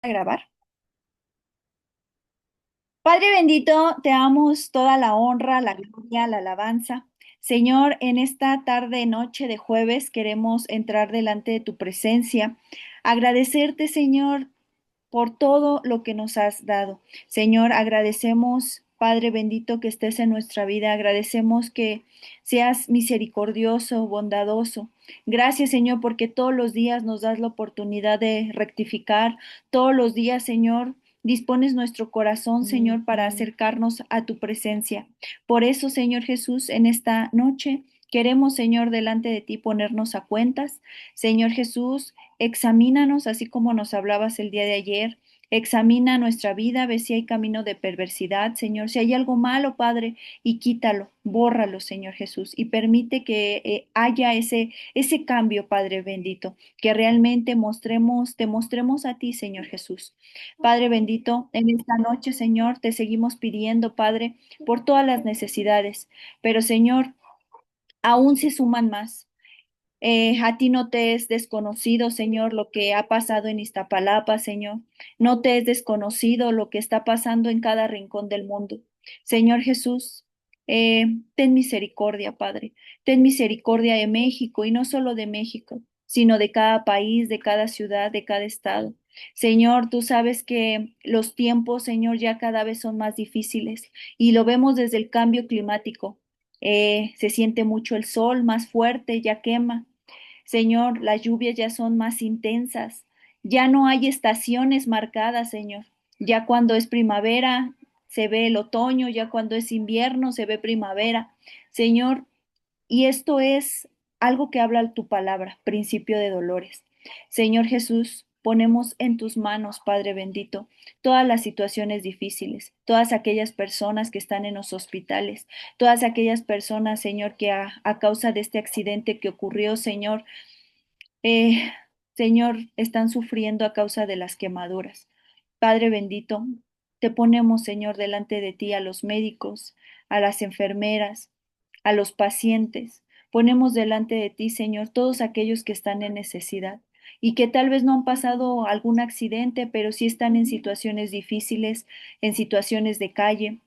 A grabar. Padre bendito, te damos toda la honra, la gloria, la alabanza. Señor, en esta tarde, noche de jueves, queremos entrar delante de tu presencia, agradecerte, Señor, por todo lo que nos has dado. Señor, agradecemos, Padre bendito, que estés en nuestra vida. Agradecemos que seas misericordioso, bondadoso. Gracias, Señor, porque todos los días nos das la oportunidad de rectificar. Todos los días, Señor, dispones nuestro corazón, Señor, para acercarnos a tu presencia. Por eso, Señor Jesús, en esta noche queremos, Señor, delante de ti ponernos a cuentas. Señor Jesús, examínanos así como nos hablabas el día de ayer. Examina nuestra vida, ve si hay camino de perversidad, Señor. Si hay algo malo, Padre, y quítalo, bórralo, Señor Jesús, y permite que haya ese cambio, Padre bendito, que realmente te mostremos a ti, Señor Jesús. Padre bendito, en esta noche, Señor, te seguimos pidiendo, Padre, por todas las necesidades, pero, Señor, aún se suman más. A ti no te es desconocido, Señor, lo que ha pasado en Iztapalapa, Señor. No te es desconocido lo que está pasando en cada rincón del mundo. Señor Jesús, ten misericordia, Padre. Ten misericordia de México y no solo de México, sino de cada país, de cada ciudad, de cada estado. Señor, tú sabes que los tiempos, Señor, ya cada vez son más difíciles y lo vemos desde el cambio climático. Se siente mucho el sol más fuerte, ya quema. Señor, las lluvias ya son más intensas. Ya no hay estaciones marcadas, Señor. Ya cuando es primavera se ve el otoño, ya cuando es invierno se ve primavera. Señor, y esto es algo que habla tu palabra, principio de dolores. Señor Jesús, ponemos en tus manos, Padre bendito, todas las situaciones difíciles, todas aquellas personas que están en los hospitales, todas aquellas personas, Señor, que a causa de este accidente que ocurrió, Señor, eh, Señor, están sufriendo a causa de las quemaduras. Padre bendito, te ponemos, Señor, delante de ti a los médicos, a las enfermeras, a los pacientes. Ponemos delante de ti, Señor, todos aquellos que están en necesidad y que tal vez no han pasado algún accidente, pero sí están en situaciones difíciles, en situaciones de calle,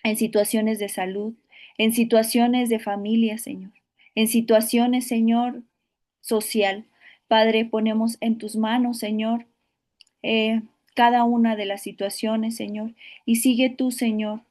en situaciones de salud, en situaciones de familia, Señor, en situaciones, Señor, social. Padre, ponemos en tus manos, Señor, eh, cada una de las situaciones, Señor, y sigue tú, Señor,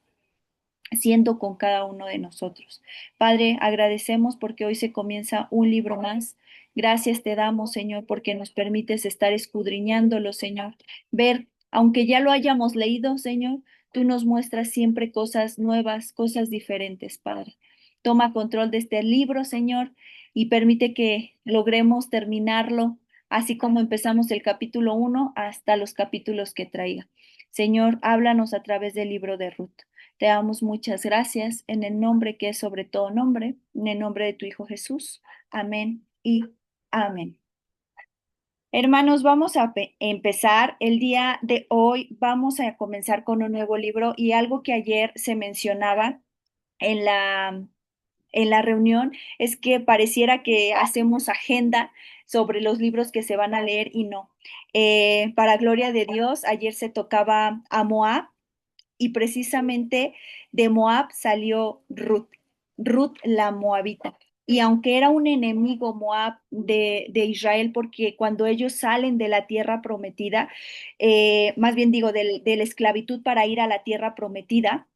siendo con cada uno de nosotros. Padre, agradecemos porque hoy se comienza un libro más. Gracias te damos, Señor, porque nos permites estar escudriñándolo, Señor. Ver, aunque ya lo hayamos leído, Señor, tú nos muestras siempre cosas nuevas, cosas diferentes, Padre. Toma control de este libro, Señor, y permite que logremos terminarlo, así como empezamos el capítulo 1 hasta los capítulos que traiga. Señor, háblanos a través del libro de Ruth. Te damos muchas gracias en el nombre que es sobre todo nombre, en el nombre de tu Hijo Jesús. Amén y amén. Hermanos, vamos a empezar el día de hoy. Vamos a comenzar con un nuevo libro y algo que ayer se mencionaba en la reunión es que pareciera que hacemos agenda sobre los libros que se van a leer y no. Para gloria de Dios, ayer se tocaba a Moab y precisamente de Moab salió Ruth, Ruth la Moabita. Y aunque era un enemigo Moab de Israel, porque cuando ellos salen de la tierra prometida, más bien digo, de la esclavitud para ir a la tierra prometida,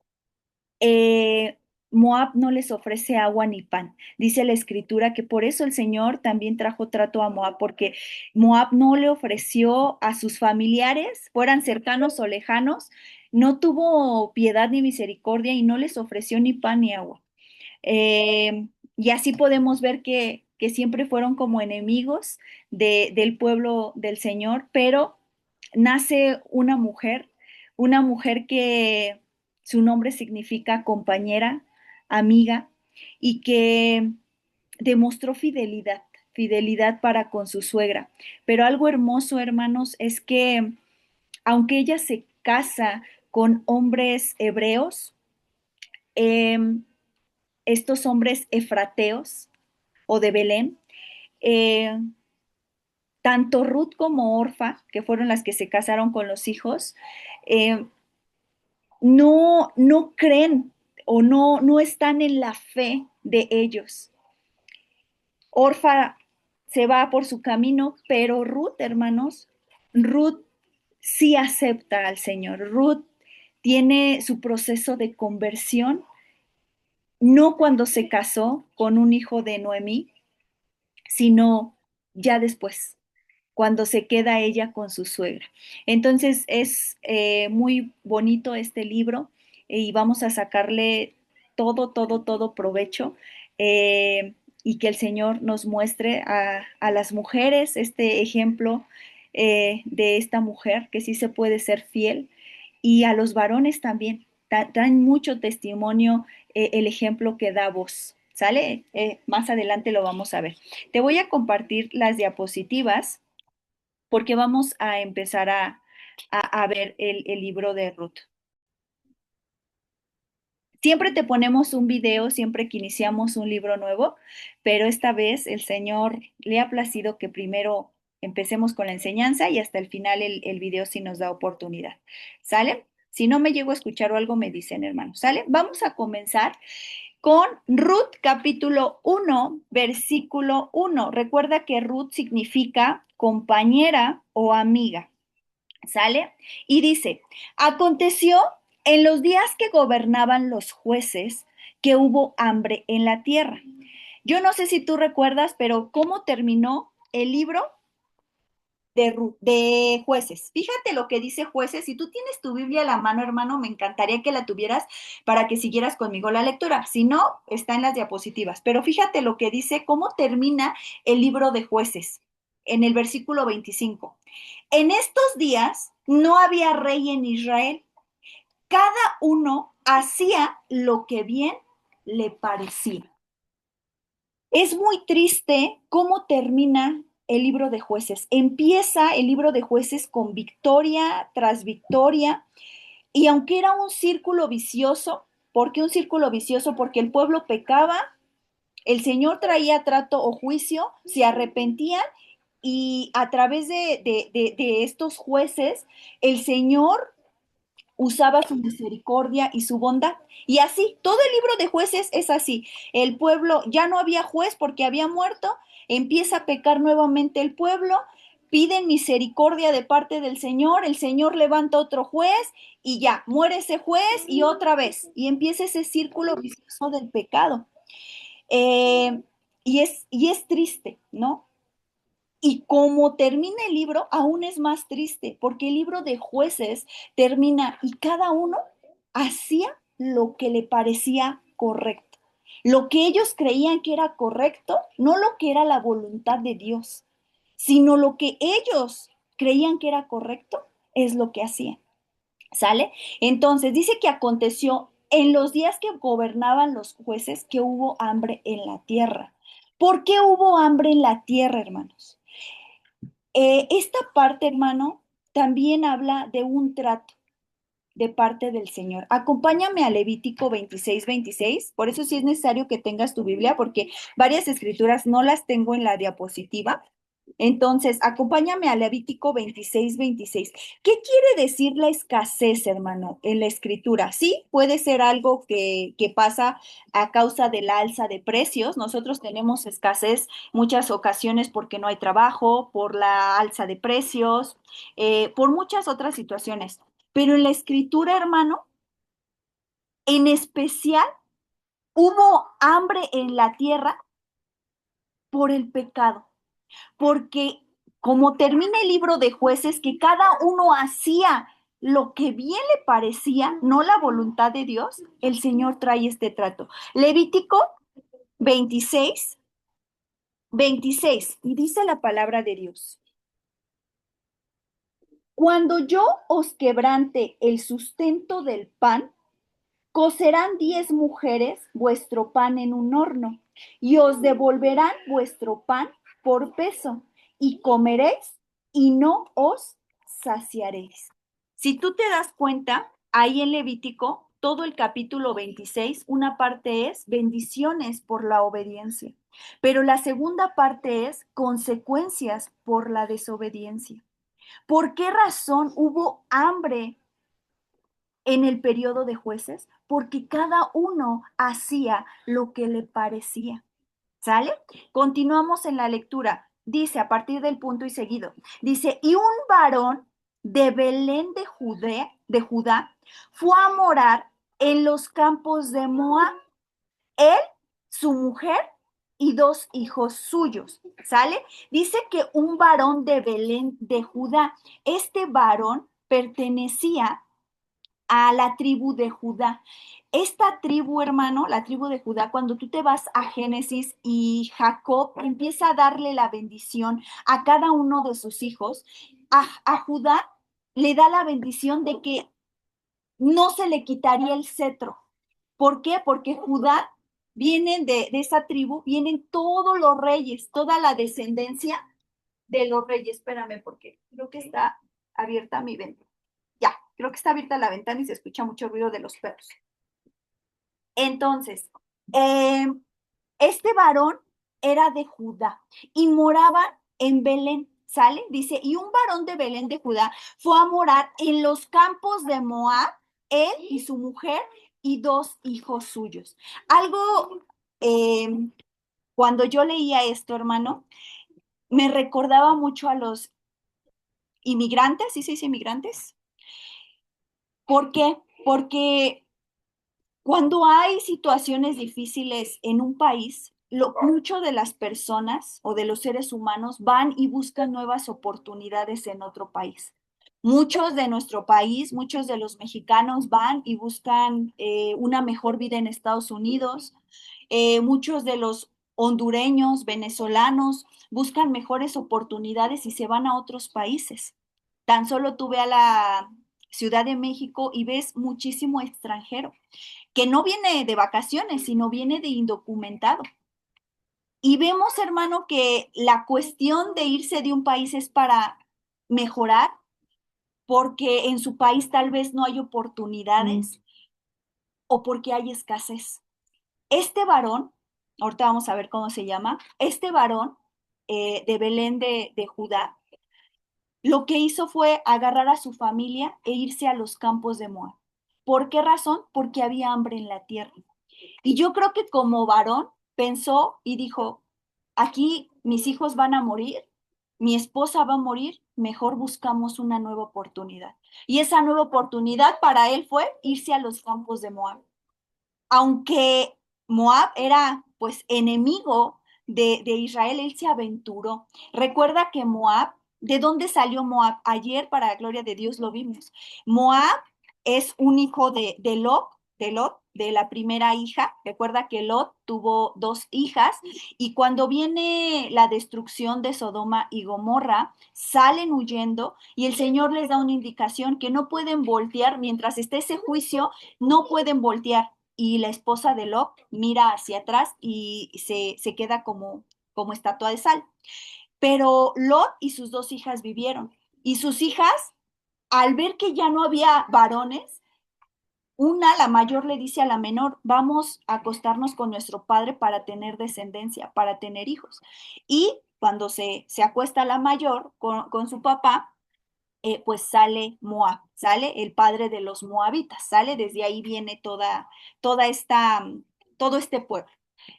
eh, Moab no les ofrece agua ni pan. Dice la escritura que por eso el Señor también trajo trato a Moab, porque Moab no le ofreció a sus familiares, fueran cercanos o lejanos, no tuvo piedad ni misericordia y no les ofreció ni pan ni agua. Y así podemos ver que siempre fueron como enemigos del pueblo del Señor, pero nace una mujer que su nombre significa compañera, amiga, y que demostró fidelidad, fidelidad para con su suegra. Pero algo hermoso, hermanos, es que aunque ella se casa con hombres hebreos, eh, estos hombres efrateos o de Belén, eh, tanto Ruth como Orfa, que fueron las que se casaron con los hijos, eh, no creen o no están en la fe de ellos. Orfa se va por su camino, pero Ruth, hermanos, Ruth sí acepta al Señor. Ruth tiene su proceso de conversión, no cuando se casó con un hijo de Noemí, sino ya después, cuando se queda ella con su suegra. Entonces es muy bonito este libro y vamos a sacarle todo provecho y que el Señor nos muestre a las mujeres este ejemplo de esta mujer que sí se puede ser fiel y a los varones también. Dan mucho testimonio el ejemplo que da vos. ¿Sale? Más adelante lo vamos a ver. Te voy a compartir las diapositivas porque vamos a empezar a ver el libro de Ruth. Siempre te ponemos un video, siempre que iniciamos un libro nuevo, pero esta vez el Señor le ha placido que primero empecemos con la enseñanza y hasta el final el video sí nos da oportunidad. ¿Sale? Si no me llego a escuchar o algo, me dicen, hermanos. ¿Sale? Vamos a comenzar con Ruth capítulo 1, versículo 1. Recuerda que Ruth significa compañera o amiga. ¿Sale? Y dice, aconteció en los días que gobernaban los jueces que hubo hambre en la tierra. Yo no sé si tú recuerdas, pero ¿cómo terminó el libro de jueces? Fíjate lo que dice jueces. Si tú tienes tu Biblia a la mano, hermano, me encantaría que la tuvieras para que siguieras conmigo la lectura. Si no, está en las diapositivas. Pero fíjate lo que dice, cómo termina el libro de jueces en el versículo 25. En estos días no había rey en Israel. Cada uno hacía lo que bien le parecía. Es muy triste cómo termina el libro de jueces. Empieza el libro de jueces con victoria tras victoria y aunque era un círculo vicioso, ¿por qué un círculo vicioso? Porque el pueblo pecaba, el Señor traía trato o juicio, se arrepentían y a través de estos jueces, el Señor usaba su misericordia y su bondad. Y así, todo el libro de jueces es así. El pueblo, ya no había juez porque había muerto, empieza a pecar nuevamente el pueblo, piden misericordia de parte del Señor, el Señor levanta otro juez y ya, muere ese juez y otra vez. Y empieza ese círculo vicioso del pecado. Eh, y es triste, ¿no? Y como termina el libro, aún es más triste, porque el libro de jueces termina y cada uno hacía lo que le parecía correcto. Lo que ellos creían que era correcto, no lo que era la voluntad de Dios, sino lo que ellos creían que era correcto, es lo que hacían. ¿Sale? Entonces dice que aconteció en los días que gobernaban los jueces que hubo hambre en la tierra. ¿Por qué hubo hambre en la tierra, hermanos? Esta parte, hermano, también habla de un trato de parte del Señor. Acompáñame a Levítico 26:26. Por eso sí es necesario que tengas tu Biblia, porque varias escrituras no las tengo en la diapositiva. Entonces, acompáñame a Levítico 26:26. ¿Qué quiere decir la escasez, hermano, en la escritura? Sí, puede ser algo que pasa a causa del alza de precios. Nosotros tenemos escasez muchas ocasiones porque no hay trabajo, por la alza de precios, por muchas otras situaciones. Pero en la escritura, hermano, en especial, hubo hambre en la tierra por el pecado, porque como termina el libro de jueces, que cada uno hacía lo que bien le parecía, no la voluntad de Dios, el Señor trae este trato. Levítico 26:26, y dice la palabra de Dios. Cuando yo os quebrante el sustento del pan, cocerán 10 mujeres vuestro pan en un horno, y os devolverán vuestro pan por peso, y comeréis y no os saciaréis. Si tú te das cuenta, ahí en Levítico, todo el capítulo 26, una parte es bendiciones por la obediencia. Pero la segunda parte es consecuencias por la desobediencia. ¿Por qué razón hubo hambre en el periodo de jueces? Porque cada uno hacía lo que le parecía. ¿Sale? Continuamos en la lectura. Dice, a partir del punto y seguido, dice, y un varón de Belén de Judá fue a morar en los campos de Moab, él, su mujer y dos hijos suyos. ¿Sale? Dice que un varón de Belén de Judá, este varón pertenecía a la tribu de Judá. Esta tribu, hermano, la tribu de Judá, cuando tú te vas a Génesis y Jacob empieza a darle la bendición a cada uno de sus hijos, a Judá le da la bendición de que no se le quitaría el cetro. ¿Por qué? Porque Judá vienen de esa tribu, vienen todos los reyes, toda la descendencia de los reyes. Espérame, porque creo que está abierta mi ventana. Ya, creo que está abierta la ventana y se escucha mucho ruido de los perros. Entonces, eh, este varón era de Judá y moraba en Belén, ¿sale? Dice, y un varón de Belén de Judá fue a morar en los campos de Moab, él y su mujer y dos hijos suyos. Algo, eh, cuando yo leía esto, hermano, me recordaba mucho a los inmigrantes, ¿sí se dice inmigrantes? ¿Por qué? Porque cuando hay situaciones difíciles en un país, mucho de las personas o de los seres humanos van y buscan nuevas oportunidades en otro país. Muchos de nuestro país, muchos de los mexicanos van y buscan una mejor vida en Estados Unidos. Muchos de los hondureños, venezolanos, buscan mejores oportunidades y se van a otros países. Tan solo tú ve a la Ciudad de México y ves muchísimo extranjero que no viene de vacaciones, sino viene de indocumentado. Y vemos, hermano, que la cuestión de irse de un país es para mejorar, porque en su país tal vez no hay oportunidades o porque hay escasez. Este varón, ahorita vamos a ver cómo se llama, este varón de Belén de Judá, lo que hizo fue agarrar a su familia e irse a los campos de Moab. ¿Por qué razón? Porque había hambre en la tierra. Y yo creo que como varón pensó y dijo, aquí mis hijos van a morir, mi esposa va a morir, mejor buscamos una nueva oportunidad. Y esa nueva oportunidad para él fue irse a los campos de Moab. Aunque Moab era pues enemigo de Israel, él se aventuró. Recuerda que Moab, ¿de dónde salió Moab? Ayer, para la gloria de Dios, lo vimos. Moab es un hijo de Lot, de la primera hija. Recuerda que Lot tuvo dos hijas y cuando viene la destrucción de Sodoma y Gomorra, salen huyendo y el Señor les da una indicación que no pueden voltear mientras esté ese juicio, no pueden voltear y la esposa de Lot mira hacia atrás y se queda como estatua de sal. Pero Lot y sus dos hijas vivieron. Y sus hijas, al ver que ya no había varones, la mayor le dice a la menor, vamos a acostarnos con nuestro padre para tener descendencia, para tener hijos. Y cuando se acuesta la mayor con su papá, pues sale Moab, sale el padre de los moabitas, sale, desde ahí viene toda esta, todo este pueblo,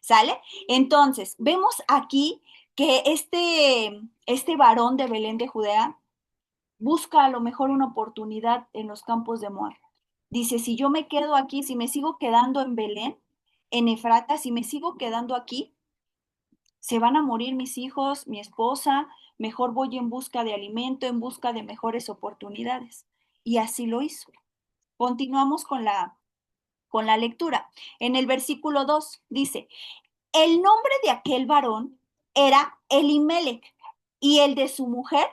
¿sale? Entonces, vemos aquí que este varón de Belén de Judea busca a lo mejor una oportunidad en los campos de Moab. Dice, si yo me quedo aquí, si me sigo quedando en Belén, en Efrata, si me sigo quedando aquí, se van a morir mis hijos, mi esposa, mejor voy en busca de alimento, en busca de mejores oportunidades. Y así lo hizo. Continuamos con la lectura. En el versículo 2 dice, el nombre de aquel varón era Elimelech y el de su mujer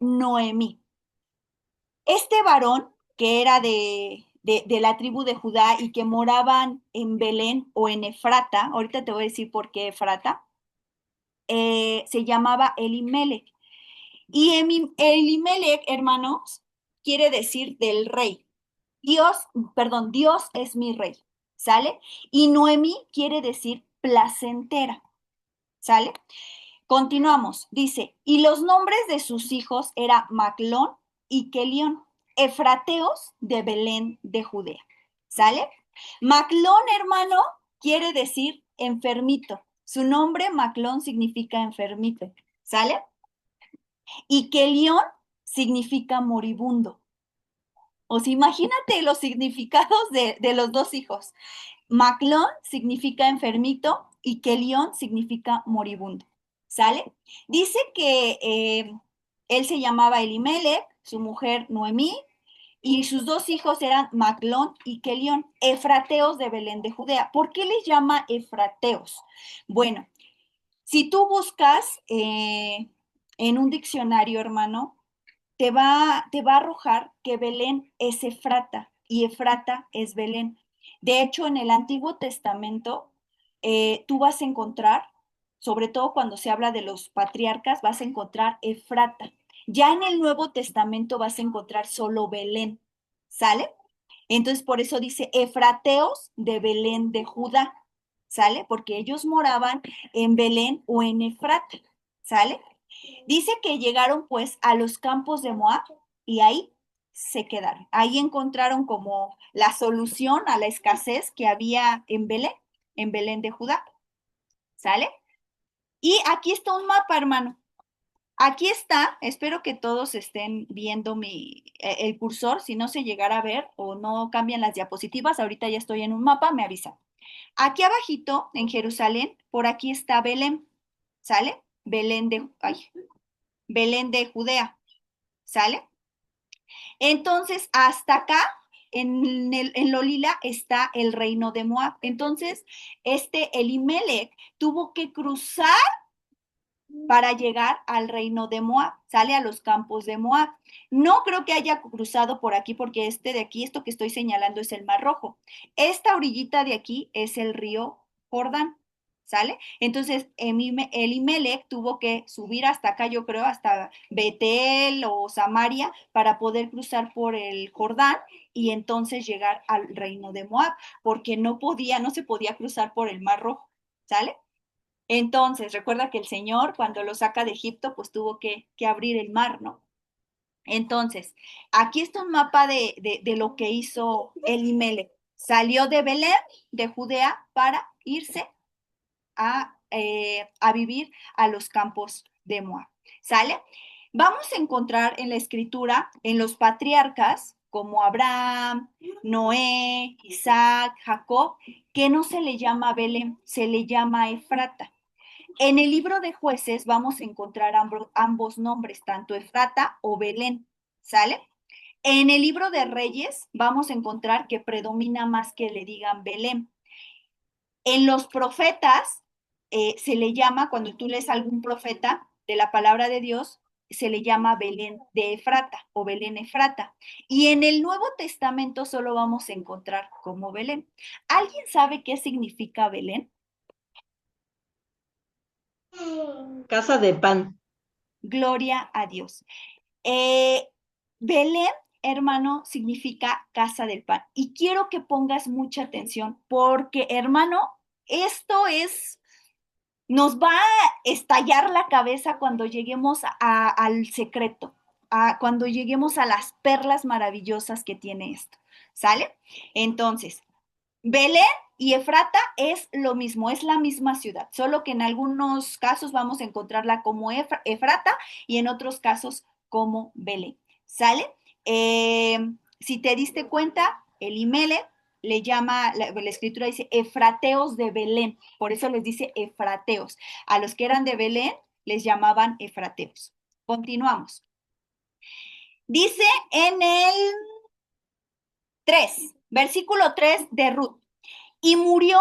Noemí. Este varón, que era de la tribu de Judá y que moraban en Belén o en Efrata, ahorita te voy a decir por qué Efrata, se llamaba Elimelech. Y Elimelech, hermanos, quiere decir del rey. Dios, perdón, Dios es mi rey, ¿sale? Y Noemí quiere decir placentera. ¿Sale? Continuamos. Dice, y los nombres de sus hijos era Maclón y Kelión, efrateos de Belén de Judea. ¿Sale? Maclón, hermano, quiere decir enfermito. Su nombre, Maclón, significa enfermito. ¿Sale? Y Kelión significa moribundo. O sea, imagínate los significados de los dos hijos. Maclón significa enfermito y Kelión significa moribundo. ¿Sale? Dice que él se llamaba Elimelech, su mujer Noemí, y sus dos hijos eran Maclón y Kelión, efrateos de Belén de Judea. ¿Por qué les llama efrateos? Bueno, si tú buscas en un diccionario, hermano, te va a arrojar que Belén es Efrata y Efrata es Belén. De hecho, en el Antiguo Testamento, tú vas a encontrar, sobre todo cuando se habla de los patriarcas, vas a encontrar Efrata. Ya en el Nuevo Testamento vas a encontrar solo Belén, ¿sale? Entonces, por eso dice Efrateos de Belén de Judá, ¿sale? Porque ellos moraban en Belén o en Efrata, ¿sale? Dice que llegaron pues a los campos de Moab y ahí se quedaron. Ahí encontraron como la solución a la escasez que había en Belén de Judá. ¿Sale? Y aquí está un mapa, hermano. Aquí está, espero que todos estén viendo el cursor, si no se llegara a ver o no cambian las diapositivas, ahorita ya estoy en un mapa, me avisan. Aquí abajito, en Jerusalén, por aquí está Belén, ¿sale? Belén de Judea. ¿Sale? Entonces, hasta acá, en lo lila, está el reino de Moab. Entonces, Elimelech tuvo que cruzar para llegar al reino de Moab, sale a los campos de Moab. No creo que haya cruzado por aquí porque de aquí, esto que estoy señalando es el Mar Rojo. Esta orillita de aquí es el río Jordán, ¿sale? Entonces, Elimelech tuvo que subir hasta acá, yo creo, hasta Betel o Samaria para poder cruzar por el Jordán y entonces llegar al reino de Moab, porque no se podía cruzar por el Mar Rojo, ¿sale? Entonces, recuerda que el Señor, cuando lo saca de Egipto, pues tuvo que abrir el mar, ¿no? Entonces, aquí está un mapa de lo que hizo Elimelech. Salió de Belén, de Judea, para irse a vivir a los campos de Moab. ¿Sale? Vamos a encontrar en la escritura, en los patriarcas, como Abraham, Noé, Isaac, Jacob, que no se le llama Belén, se le llama Efrata. En el libro de jueces vamos a encontrar ambos nombres, tanto Efrata o Belén, ¿sale? En el libro de Reyes vamos a encontrar que predomina más que le digan Belén. En los profetas se le llama, cuando tú lees algún profeta de la palabra de Dios, se le llama Belén de Efrata o Belén Efrata. Y en el Nuevo Testamento solo vamos a encontrar como Belén. ¿Alguien sabe qué significa Belén? Casa de pan. Gloria a Dios. Eh, Belén, hermano, significa casa del pan. Y quiero que pongas mucha atención porque, hermano, esto nos va a estallar la cabeza cuando lleguemos al secreto, cuando lleguemos a las perlas maravillosas que tiene esto. ¿Sale? Entonces, Belén y Efrata es lo mismo, es la misma ciudad, solo que en algunos casos vamos a encontrarla como Efrata y en otros casos como Belén. ¿Sale? Si te diste cuenta, Elimelech le llama, la escritura dice Efrateos de Belén, por eso les dice Efrateos. A los que eran de Belén les llamaban Efrateos. Continuamos. Dice en el 3, versículo 3 de Ruth. Y murió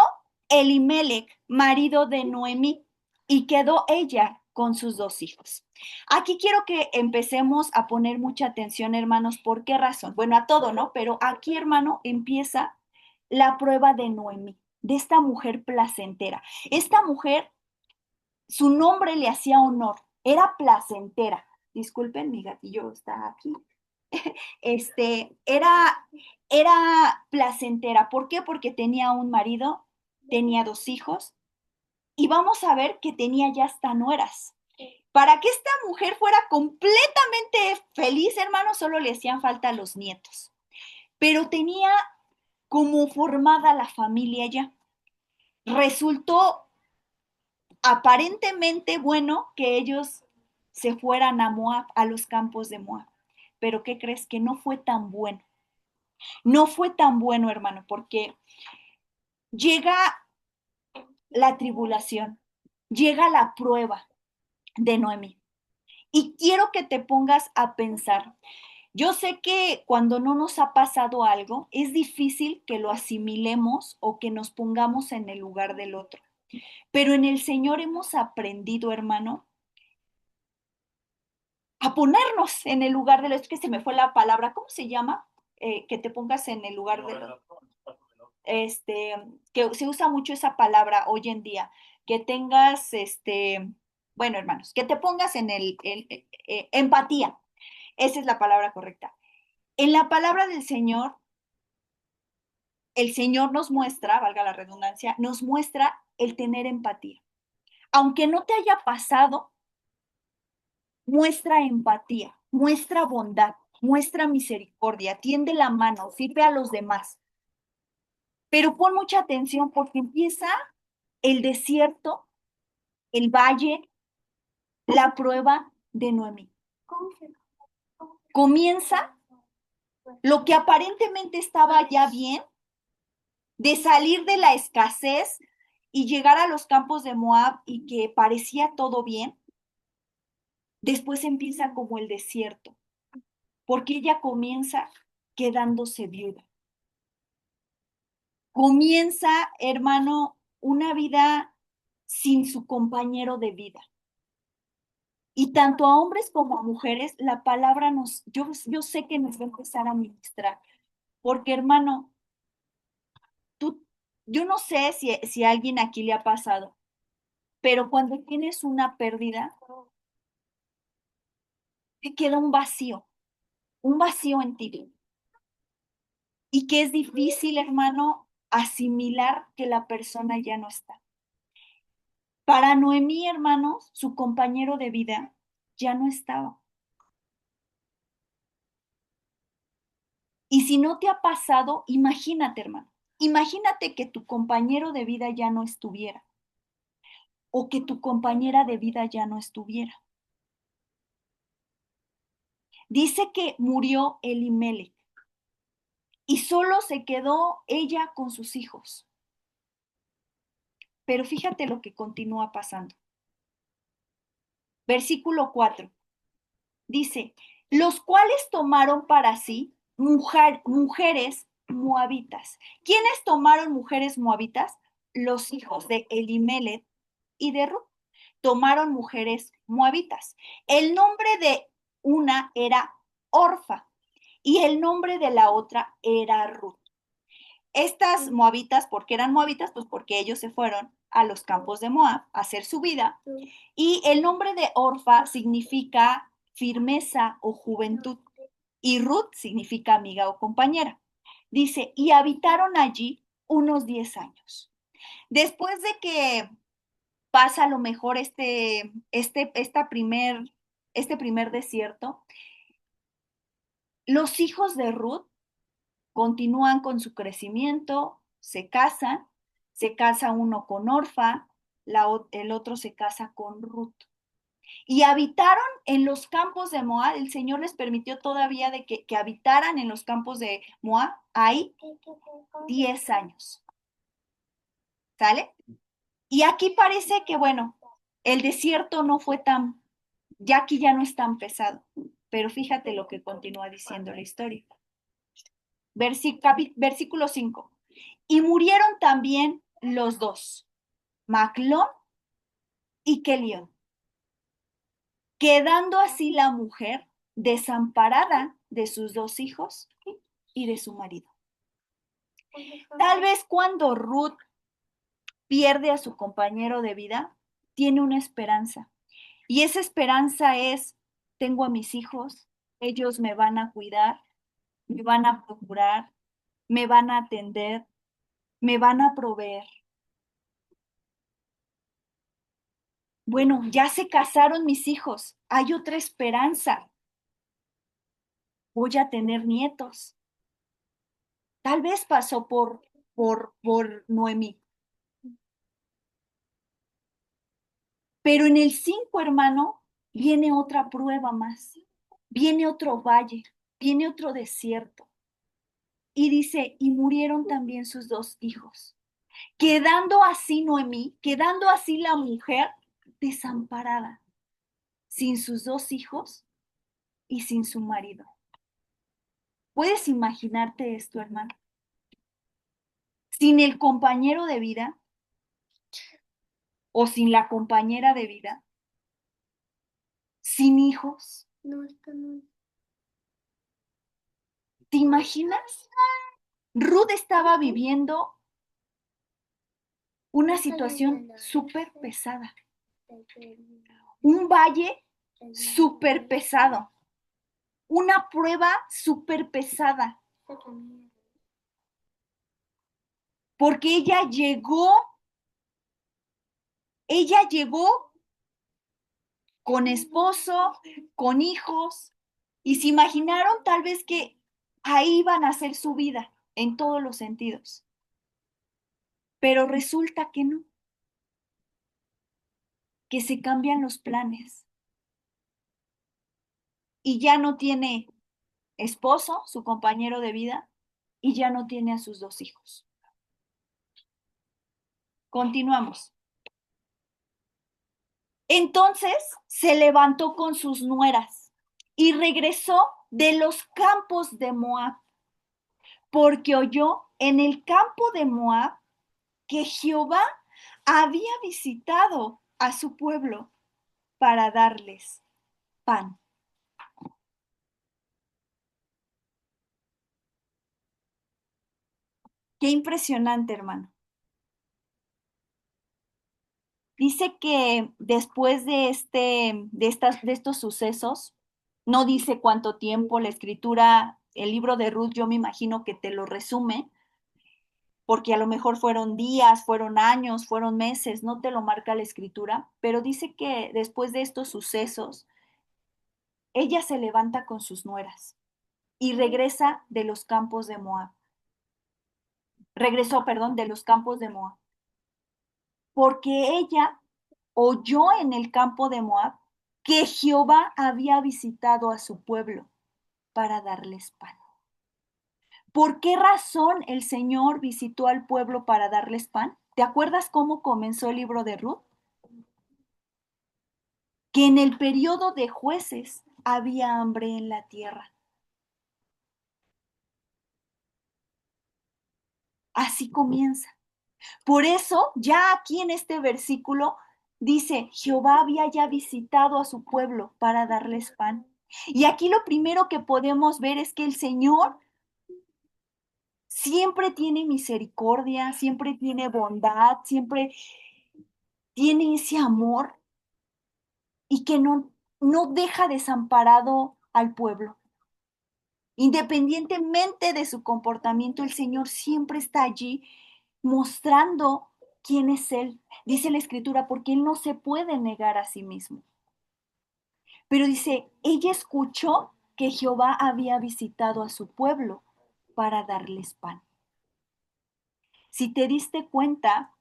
Elimelech, marido de Noemí, y quedó ella con sus dos hijos. Aquí quiero que empecemos a poner mucha atención, hermanos. ¿Por qué razón? Bueno, a todo, ¿no? Pero aquí, hermano, empieza la prueba de Noemí, de esta mujer placentera. Esta mujer, su nombre le hacía honor, era placentera. Disculpen, mi gatillo está aquí. Era placentera. ¿Por qué? Porque tenía un marido, tenía dos hijos y vamos a ver que tenía ya hasta nueras. Para que esta mujer fuera completamente feliz, hermano, solo le hacían falta los nietos. Pero tenía como formada la familia ya. Resultó aparentemente bueno que ellos se fueran a Moab, a los campos de Moab. Pero ¿qué crees? Que no fue tan bueno. No fue tan bueno, hermano, porque llega la tribulación, llega la prueba de Noemí. Y quiero que te pongas a pensar. Yo sé que cuando no nos ha pasado algo, es difícil que lo asimilemos o que nos pongamos en el lugar del otro. Pero en el Señor hemos aprendido, hermano, a ponernos en el lugar del otro. Es que se me fue la palabra, ¿cómo se llama? Que te pongas en el lugar del otro. Que se usa mucho esa palabra hoy en día, que tengas, bueno, hermanos, que te pongas en empatía. Esa es la palabra correcta. En la palabra del Señor, el Señor nos muestra, valga la redundancia, nos muestra el tener empatía. Aunque no te haya pasado, muestra empatía, muestra bondad, muestra misericordia, tiende la mano, sirve a los demás. Pero pon mucha atención porque empieza el desierto, el valle, la prueba de Noemí. Comienza lo que aparentemente estaba ya bien, de salir de la escasez y llegar a los campos de Moab y que parecía todo bien, después empieza como el desierto, porque ella comienza quedándose viuda. Comienza, hermano, una vida sin su compañero de vida. Y tanto a hombres como a mujeres, la palabra yo sé que nos va a empezar a ministrar, porque hermano, tú, yo no sé si a alguien aquí le ha pasado, pero cuando tienes una pérdida, te queda un vacío en ti. Y que es difícil, hermano, asimilar que la persona ya no está. Para Noemí, hermanos, su compañero de vida ya no estaba. Y si no te ha pasado, imagínate, hermano, imagínate que tu compañero de vida ya no estuviera o que tu compañera de vida ya no estuviera. Dice que murió Elimelech y solo se quedó ella con sus hijos. Pero fíjate lo que continúa pasando. Versículo 4. Dice, los cuales tomaron para sí mujeres moabitas. ¿Quiénes tomaron mujeres moabitas? Los hijos de Elimelech y de Ruth. Tomaron mujeres moabitas. El nombre de una era Orfa y el nombre de la otra era Ruth. Estas moabitas, ¿por qué eran moabitas? Pues porque ellos se fueron a los campos de Moab a hacer su vida. Y el nombre de Orfa significa firmeza o juventud. Y Ruth significa amiga o compañera. Dice, y habitaron allí unos 10 años. Después de que pasa a lo mejor este primer desierto, los hijos de Ruth continúan con su crecimiento, se casa uno con Orfa, el otro se casa con Ruth. Y habitaron en los campos de Moab, el Señor les permitió todavía de que habitaran en los campos de Moab, ahí 10 años. ¿Sale? Y aquí parece que, bueno, el desierto no fue ya aquí ya no es tan pesado, pero fíjate lo que continúa diciendo la historia. Versículo 5. Y murieron también los dos, Maclón y Kelión, quedando así la mujer desamparada de sus dos hijos y de su marido. Tal vez cuando Ruth pierde a su compañero de vida, tiene una esperanza. Y esa esperanza es, tengo a mis hijos, ellos me van a cuidar, me van a procurar, me van a atender, me van a proveer. Bueno, ya se casaron mis hijos, hay otra esperanza, voy a tener nietos. Tal vez pasó por Noemí. Pero en el 5, hermano, viene otra prueba más, viene otro valle, viene otro desierto. Y dice, y murieron también sus 2 hijos, quedando así Noemí, quedando así la mujer desamparada, sin sus 2 hijos y sin su marido. ¿Puedes imaginarte esto, hermano? Sin el compañero de vida o sin la compañera de vida, sin hijos. No, esto no. ¿Te imaginas? Ruth estaba viviendo una situación súper pesada, un valle súper pesado, una prueba súper pesada, porque ella llegó con esposo, con hijos, y se imaginaron tal vez que ahí iban a hacer su vida en todos los sentidos. Pero resulta que no, que se cambian los planes y ya no tiene esposo, su compañero de vida, y ya no tiene a sus 2 hijos. Continuamos. Entonces se levantó con sus nueras y regresó de los campos de Moab, porque oyó en el campo de Moab que Jehová había visitado a su pueblo para darles pan. Qué impresionante, hermano. Dice que después de estos sucesos, no dice cuánto tiempo, la escritura, el libro de Ruth, yo me imagino que te lo resume, porque a lo mejor fueron días, fueron años, fueron meses, no te lo marca la escritura, pero dice que después de estos sucesos, ella se levanta con sus nueras y regresa de los campos de Moab. Regresó, perdón, de los campos de Moab, porque ella oyó en el campo de Moab que Jehová había visitado a su pueblo para darles pan. ¿Por qué razón el Señor visitó al pueblo para darles pan? ¿Te acuerdas cómo comenzó el libro de Ruth? Que en el periodo de jueces había hambre en la tierra. Así comienza. Por eso, ya aquí en este versículo dice, Jehová había ya visitado a su pueblo para darles pan. Y aquí lo primero que podemos ver es que el Señor siempre tiene misericordia, siempre tiene bondad, siempre tiene ese amor y que no deja desamparado al pueblo. Independientemente de su comportamiento, el Señor siempre está allí mostrando quién es Él. Dice la Escritura, porque Él no se puede negar a sí mismo. Pero dice, ella escuchó que Jehová había visitado a su pueblo para darles pan. Si te diste cuenta,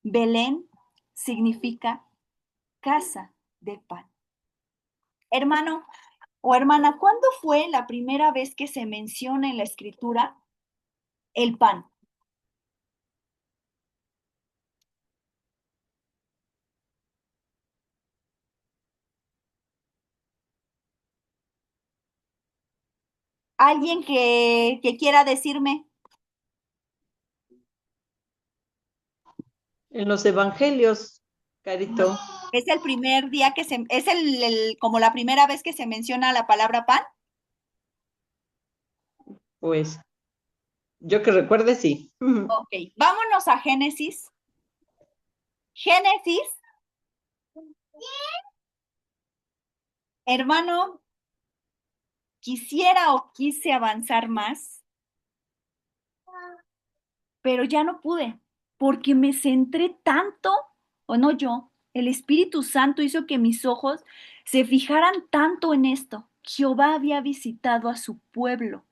Belén significa casa de pan. Hermano o hermana, ¿cuándo fue la primera vez que se menciona en la Escritura el pan? ¿Alguien que quiera decirme? En los evangelios, Carito, ¿Es el primer día es como la primera vez que se menciona la palabra pan? pues yo que recuerde, sí. Ok, vámonos a Génesis. Génesis, hermano, quisiera o quise avanzar más, pero ya no pude, porque me centré tanto, o no yo, El Espíritu Santo hizo que mis ojos se fijaran tanto en esto. Jehová había visitado a su pueblo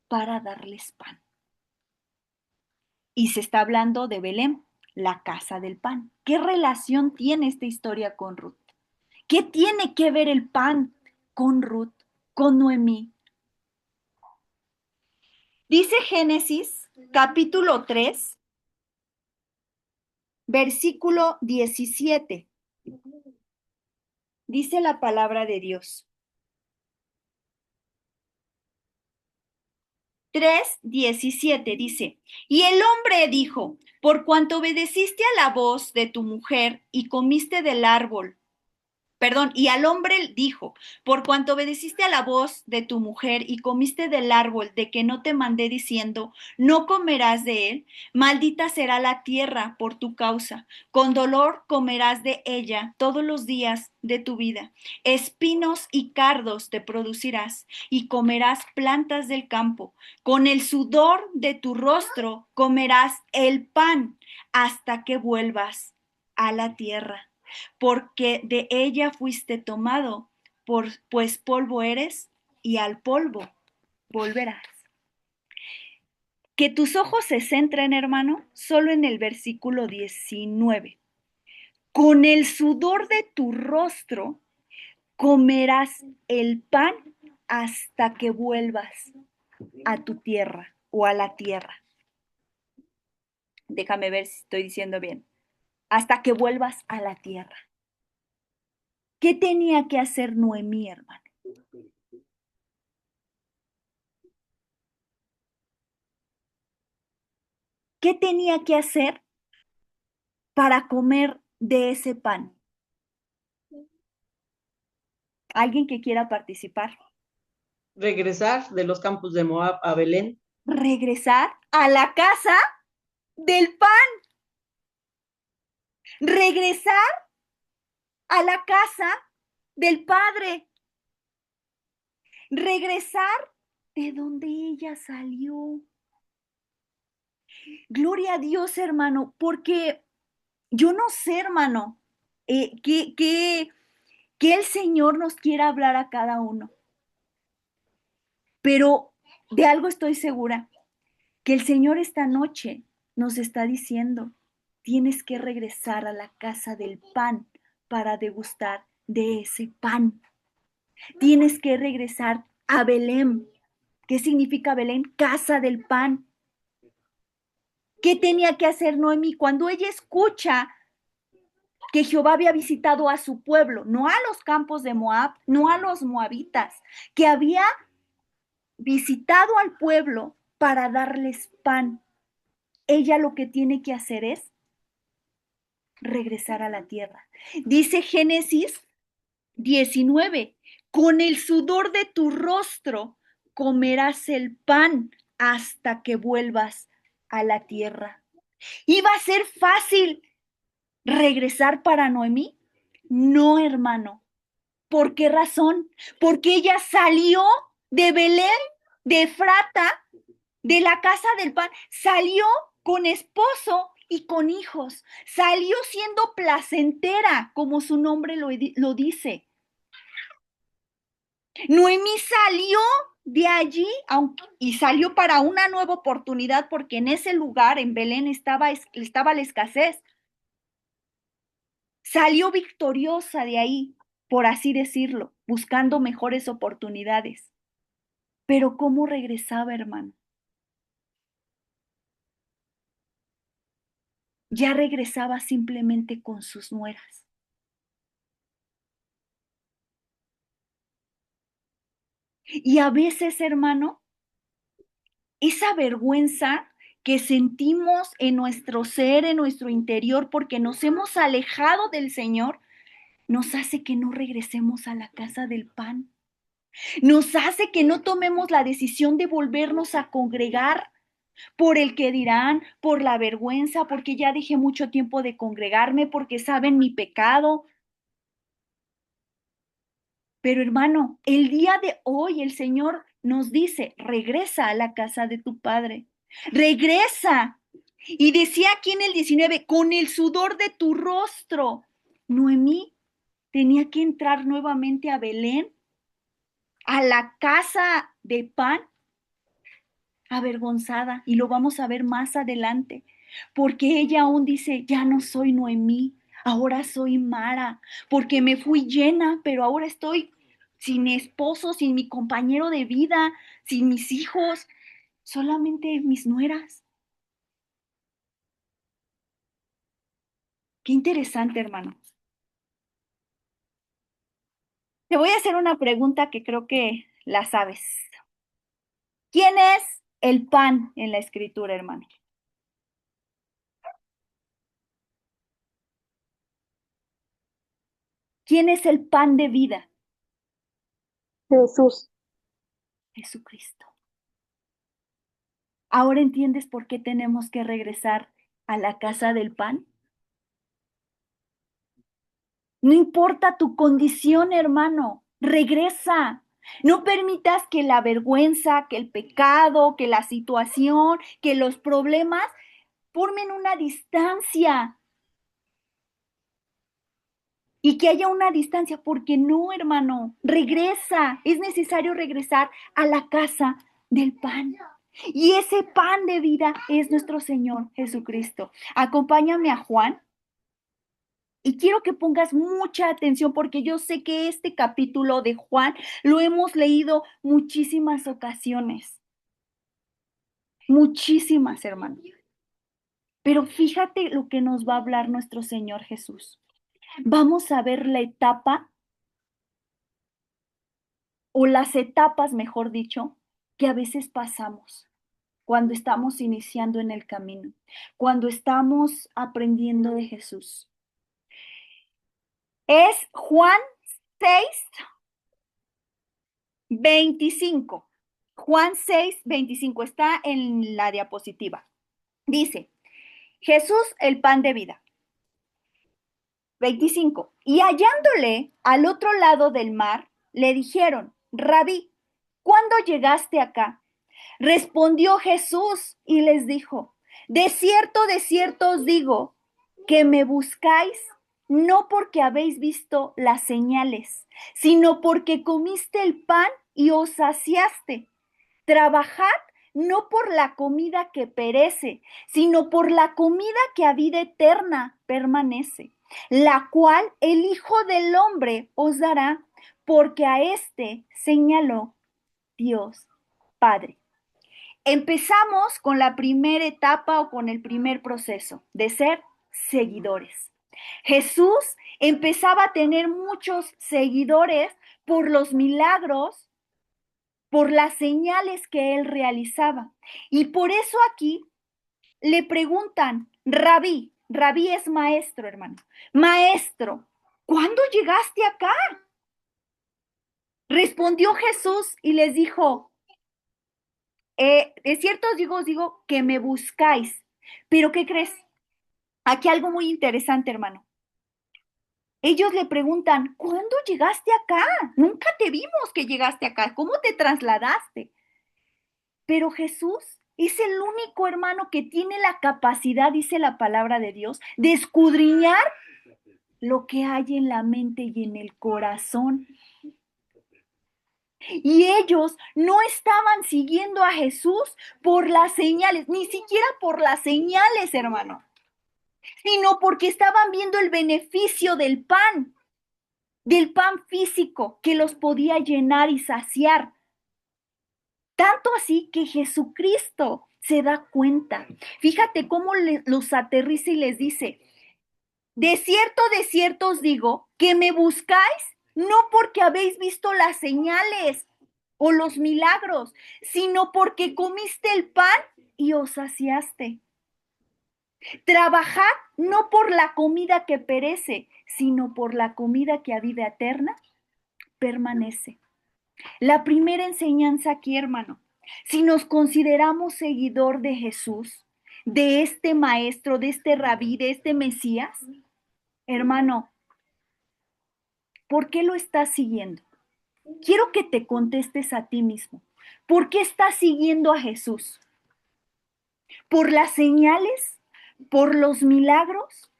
para darles pan. Y se está hablando de Belén, la casa del pan. ¿Qué relación tiene esta historia con Ruth? ¿Qué tiene que ver el pan con Ruth, con Noemí? Dice Génesis capítulo 3, versículo 17. Dice la palabra de Dios. 3:17 dice, y el hombre dijo, por cuanto obedeciste a la voz de tu mujer y comiste del árbol. Perdón, y al hombre dijo, por cuanto obedeciste a la voz de tu mujer y comiste del árbol de que no te mandé diciendo, no comerás de él, maldita será la tierra por tu causa, con dolor comerás de ella todos los días de tu vida, espinos y cardos te producirás y comerás plantas del campo, con el sudor de tu rostro comerás el pan hasta que vuelvas a la tierra porque de ella fuiste tomado, pues polvo eres y al polvo volverás. Que tus ojos se centren, hermano, solo en el versículo 19. Con el sudor de tu rostro comerás el pan hasta que vuelvas a tu tierra o a la tierra. Déjame ver si estoy diciendo bien. Hasta que vuelvas a la tierra. ¿Qué tenía que hacer Noemí, hermano? ¿Qué tenía que hacer para comer de ese pan? ¿Alguien que quiera participar? Regresar de los campos de Moab a Belén. Regresar a la casa del pan. Regresar a la casa del Padre. Regresar de donde ella salió. Gloria a Dios, hermano, porque yo no sé, hermano, que el Señor nos quiera hablar a cada uno. Pero de algo estoy segura, que el Señor esta noche nos está diciendo, tienes que regresar a la casa del pan para degustar de ese pan. Tienes que regresar a Belén. ¿Qué significa Belén? Casa del pan. ¿Qué tenía que hacer Noemí cuando ella escucha que Jehová había visitado a su pueblo, no a los campos de Moab, no a los moabitas, que había visitado al pueblo para darles pan? Ella lo que tiene que hacer es regresar a la tierra. Dice Génesis 19, con el sudor de tu rostro comerás el pan hasta que vuelvas a la tierra. ¿Iba a ser fácil regresar para Noemí? No, hermano. ¿Por qué razón? Porque ella salió de Belén, de Efrata, de la casa del pan, salió con esposo y con hijos, salió siendo placentera, como su nombre lo dice. Noemí salió de allí y salió para una nueva oportunidad porque en ese lugar, en Belén, estaba la escasez. Salió victoriosa de ahí, por así decirlo, buscando mejores oportunidades. Pero ¿cómo regresaba, hermano? Ya regresaba simplemente con sus nueras. Y a veces, hermano, esa vergüenza que sentimos en nuestro ser, en nuestro interior, porque nos hemos alejado del Señor, nos hace que no regresemos a la casa del pan. Nos hace que no tomemos la decisión de volvernos a congregar por el que dirán, por la vergüenza, porque ya dejé mucho tiempo de congregarme, porque saben mi pecado. Pero hermano, el día de hoy el Señor nos dice, regresa a la casa de tu padre, regresa. Y decía aquí en el 19, con el sudor de tu rostro, Noemí tenía que entrar nuevamente a Belén, a la casa de pan, avergonzada, y lo vamos a ver más adelante, porque ella aún dice, ya no soy Noemí, ahora soy Mara, porque me fui llena, pero ahora estoy sin esposo, sin mi compañero de vida, sin mis hijos, solamente mis nueras. Qué interesante, hermano. Te voy a hacer una pregunta que creo que la sabes. ¿Quién es el pan en la escritura, hermano? ¿Quién es el pan de vida? Jesús. Jesucristo. ¿Ahora entiendes por qué tenemos que regresar a la casa del pan? No importa tu condición, hermano, regresa. No permitas que la vergüenza, que el pecado, que la situación, que los problemas formen una distancia y que haya una distancia, porque no, hermano, regresa. Es necesario regresar a la casa del pan. Y ese pan de vida es nuestro Señor Jesucristo. Acompáñame a Juan. Y quiero que pongas mucha atención porque yo sé que este capítulo de Juan lo hemos leído muchísimas ocasiones, muchísimas, hermano. Pero fíjate lo que nos va a hablar nuestro Señor Jesús. Vamos a ver la etapa o las etapas, mejor dicho, que a veces pasamos cuando estamos iniciando en el camino, cuando estamos aprendiendo de Jesús. Es Juan 6:25. Juan 6:25 está en la diapositiva. Dice, Jesús el pan de vida. 25. Y hallándole al otro lado del mar, le dijeron, Rabí, ¿cuándo llegaste acá? Respondió Jesús y les dijo, de cierto os digo, que me buscáis no porque habéis visto las señales, sino porque comiste el pan y os saciaste. Trabajad no por la comida que perece, sino por la comida que a vida eterna permanece, la cual el Hijo del Hombre os dará, porque a éste señaló Dios Padre. Empezamos con la primera etapa o con el primer proceso de ser seguidores. Jesús empezaba a tener muchos seguidores por los milagros, por las señales que él realizaba. Y por eso aquí le preguntan, Rabí, Rabí es maestro, hermano, maestro, ¿cuándo llegaste acá? Respondió Jesús y les dijo, de cierto os digo que me buscáis, pero ¿qué crees? Aquí algo muy interesante, hermano. Ellos le preguntan, ¿cuándo llegaste acá? Nunca te vimos que llegaste acá. ¿Cómo te trasladaste? Pero Jesús es el único hermano que tiene la capacidad, dice la palabra de Dios, de escudriñar lo que hay en la mente y en el corazón. Y ellos no estaban siguiendo a Jesús por las señales, ni siquiera por las señales, hermano, sino porque estaban viendo el beneficio del pan físico que los podía llenar y saciar. Tanto así que Jesucristo se da cuenta. Fíjate cómo los aterriza y les dice, de cierto os digo, que me buscáis no porque habéis visto las señales o los milagros, sino porque comiste el pan y os saciaste. Trabajad no por la comida que perece, sino por la comida que a vida eterna permanece. La primera enseñanza aquí, hermano, si nos consideramos seguidor de Jesús, de este maestro, de este rabí, de este Mesías, hermano, ¿por qué lo estás siguiendo? Quiero que te contestes a ti mismo. ¿Por qué estás siguiendo a Jesús? ¿Por las señales? ¿Por los milagros?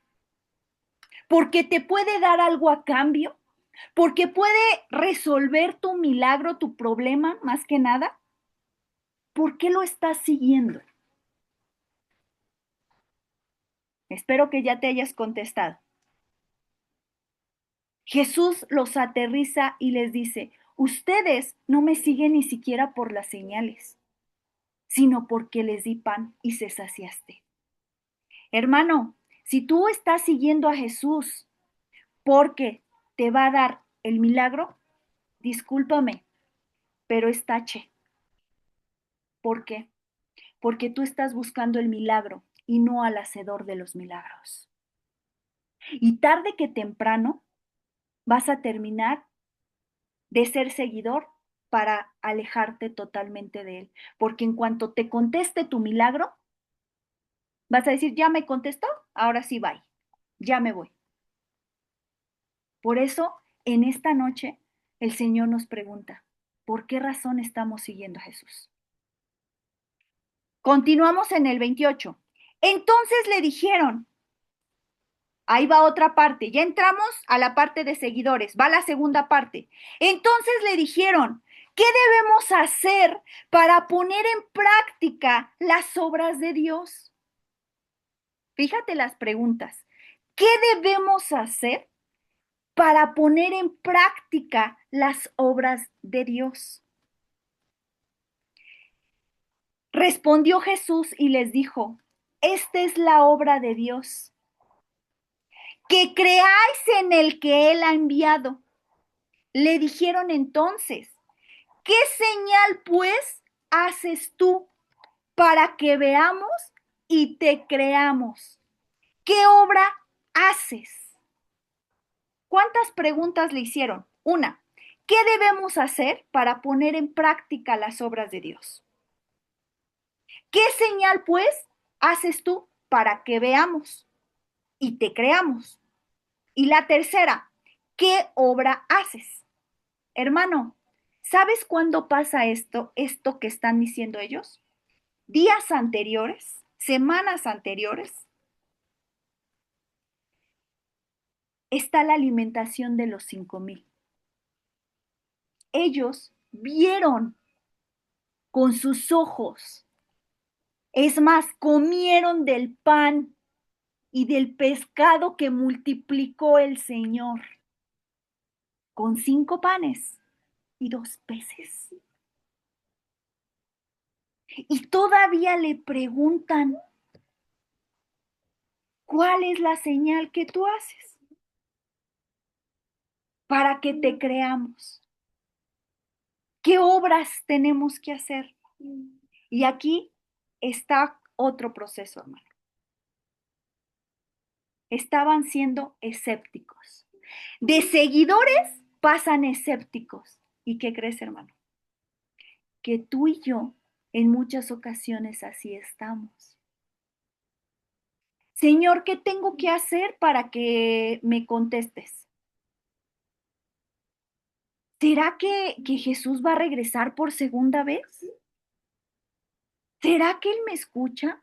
porque te puede dar algo a cambio, porque puede resolver tu milagro, tu problema, más que nada. ¿Por qué lo estás siguiendo? Espero que ya te hayas contestado. Jesús los aterriza y les dice, ustedes no me siguen ni siquiera por las señales, sino porque les di pan y se saciaste. Hermano, si tú estás siguiendo a Jesús porque te va a dar el milagro, discúlpame, pero es tache. ¿Por qué? Porque tú estás buscando el milagro y no al hacedor de los milagros. Y tarde que temprano vas a terminar de ser seguidor para alejarte totalmente de él. Porque en cuanto te conteste tu milagro, vas a decir, ya me contestó, ahora sí, bye, ya me voy. Por eso, en esta noche, el Señor nos pregunta, ¿por qué razón estamos siguiendo a Jesús? Continuamos en el 28. Entonces le dijeron, ahí va otra parte, ya entramos a la parte de seguidores, va la segunda parte. Entonces le dijeron, ¿qué debemos hacer para poner en práctica las obras de Dios? Fíjate las preguntas. ¿Qué debemos hacer para poner en práctica las obras de Dios? Respondió Jesús y les dijo, esta es la obra de Dios, que creáis en el que Él ha enviado. Le dijeron entonces, ¿qué señal pues haces tú para que veamos y te creamos? ¿Qué obra haces? ¿Cuántas preguntas le hicieron? Una, ¿qué debemos hacer para poner en práctica las obras de Dios? ¿Qué señal pues haces tú para que veamos y te creamos? Y la tercera, ¿qué obra haces? Hermano, ¿sabes cuándo pasa esto que están diciendo ellos? Días anteriores, semanas anteriores, está la alimentación de los 5,000. Ellos vieron con sus ojos, es más, comieron del pan y del pescado que multiplicó el Señor con 5 panes y 2 peces. Y todavía le preguntan, ¿cuál es la señal que tú haces para que te creamos? ¿Qué obras tenemos que hacer? Y aquí está otro proceso, hermano. Estaban siendo escépticos. De seguidores pasan escépticos. ¿Y qué crees, hermano? Que tú y yo en muchas ocasiones así estamos. Señor, ¿qué tengo que hacer para que me contestes? ¿Será que Jesús va a regresar por segunda vez? ¿Será que Él me escucha?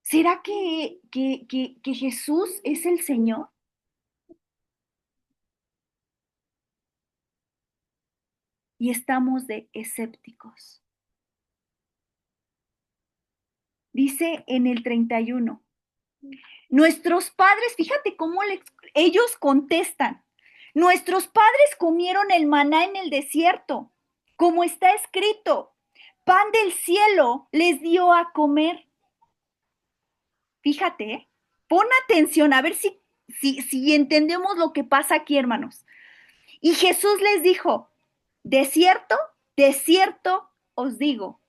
¿Será que Jesús es el Señor? Y estamos de escépticos. Dice en el 31, nuestros padres, fíjate cómo ellos contestan, nuestros padres comieron el maná en el desierto, como está escrito, pan del cielo les dio a comer. Fíjate, pon atención a ver si entendemos lo que pasa aquí, hermanos. Y Jesús les dijo, de cierto, de cierto os digo,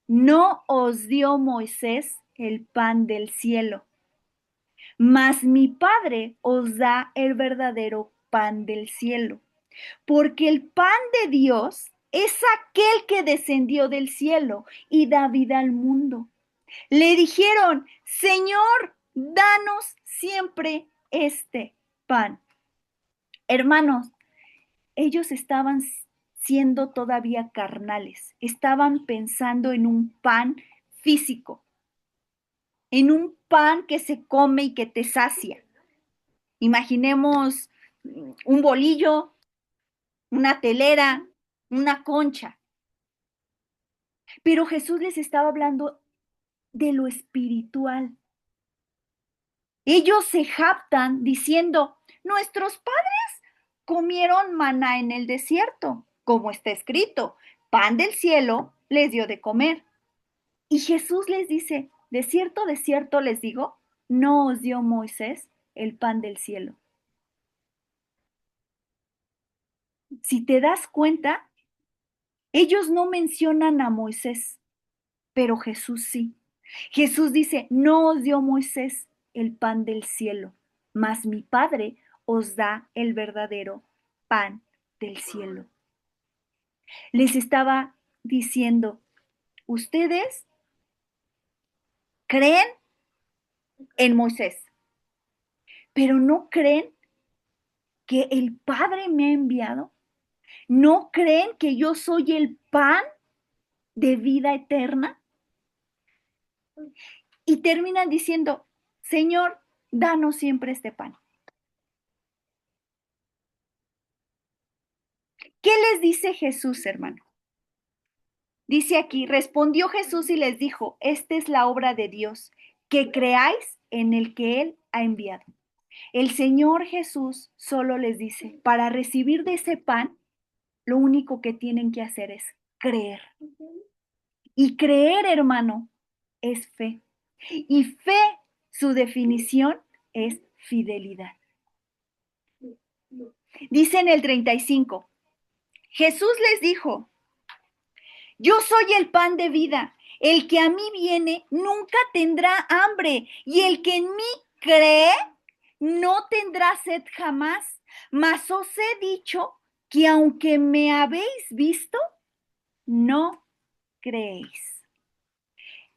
no os dio Moisés el pan del cielo, mas mi Padre os da el verdadero pan del cielo, porque el pan de Dios es aquel que descendió del cielo y da vida al mundo. Le dijeron, Señor, danos siempre este pan. Hermanos, ellos estaban siendo todavía carnales, estaban pensando en un pan físico, en un pan que se come y que te sacia. Imaginemos un bolillo, una telera, una concha. Pero Jesús les estaba hablando de lo espiritual. Ellos se jactan diciendo, nuestros padres comieron maná en el desierto, como está escrito, pan del cielo les dio de comer. Y Jesús les dice, de cierto les digo, no os dio Moisés el pan del cielo. Si te das cuenta, ellos no mencionan a Moisés, pero Jesús sí. Jesús dice, no os dio Moisés el pan del cielo, mas mi Padre os da el verdadero pan del cielo. Les estaba diciendo, ustedes creen en Moisés, pero no creen que el Padre me ha enviado. ¿No creen que yo soy el pan de vida eterna? Y terminan diciendo, Señor, danos siempre este pan. ¿Qué les dice Jesús, hermano? Dice aquí, respondió Jesús y les dijo, esta es la obra de Dios, que creáis en el que Él ha enviado. El Señor Jesús solo les dice, para recibir de ese pan, lo único que tienen que hacer es creer. Y creer, hermano, es fe. Y fe, su definición es fidelidad. Dice en el 35, Jesús les dijo, yo soy el pan de vida. El que a mí viene nunca tendrá hambre, y el que en mí cree no tendrá sed jamás. Mas os he dicho que aunque me habéis visto, no creéis.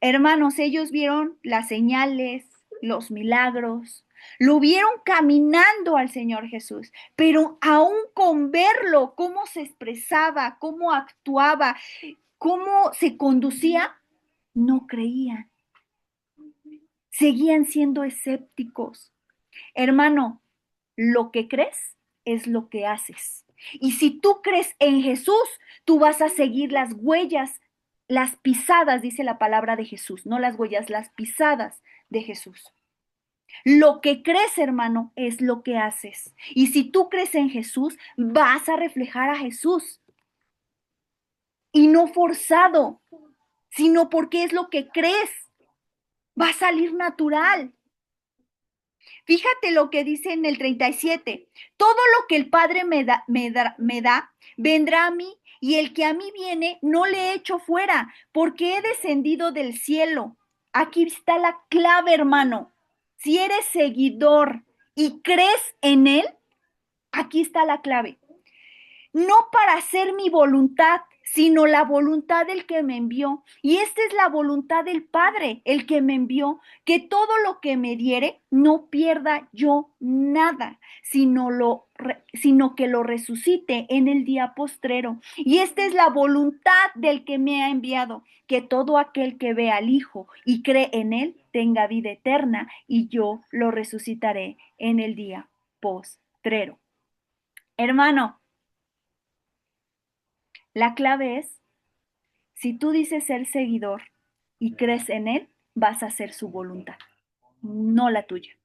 Hermanos, ellos vieron las señales, los milagros, lo vieron caminando al Señor Jesús, pero aún con verlo, cómo se expresaba, cómo actuaba, cómo se conducía, no creían. Seguían siendo escépticos. Hermano, lo que crees es lo que haces. Y si tú crees en Jesús, tú vas a seguir las huellas, las pisadas, dice la palabra de Jesús, no las huellas, las pisadas de Jesús. Lo que crees, hermano, es lo que haces. Y si tú crees en Jesús, vas a reflejar a Jesús. Y no forzado, sino porque es lo que crees. Va a salir natural. Fíjate lo que dice en el 37. Todo lo que el Padre me da, vendrá a mí, y el que a mí viene, no le echo fuera, porque he descendido del cielo. Aquí está la clave, hermano. Si eres seguidor y crees en Él, aquí está la clave. No para hacer mi voluntad, sino la voluntad del que me envió. Y esta es la voluntad del Padre, el que me envió, que todo lo que me diere, no pierda yo nada, sino que lo resucite en el día postrero. Y esta es la voluntad del que me ha enviado, que todo aquel que ve al Hijo y cree en Él tenga vida eterna, y yo lo resucitaré en el día postrero. Hermano, la clave es, si tú dices ser seguidor y crees en Él, vas a hacer su voluntad, no la tuya.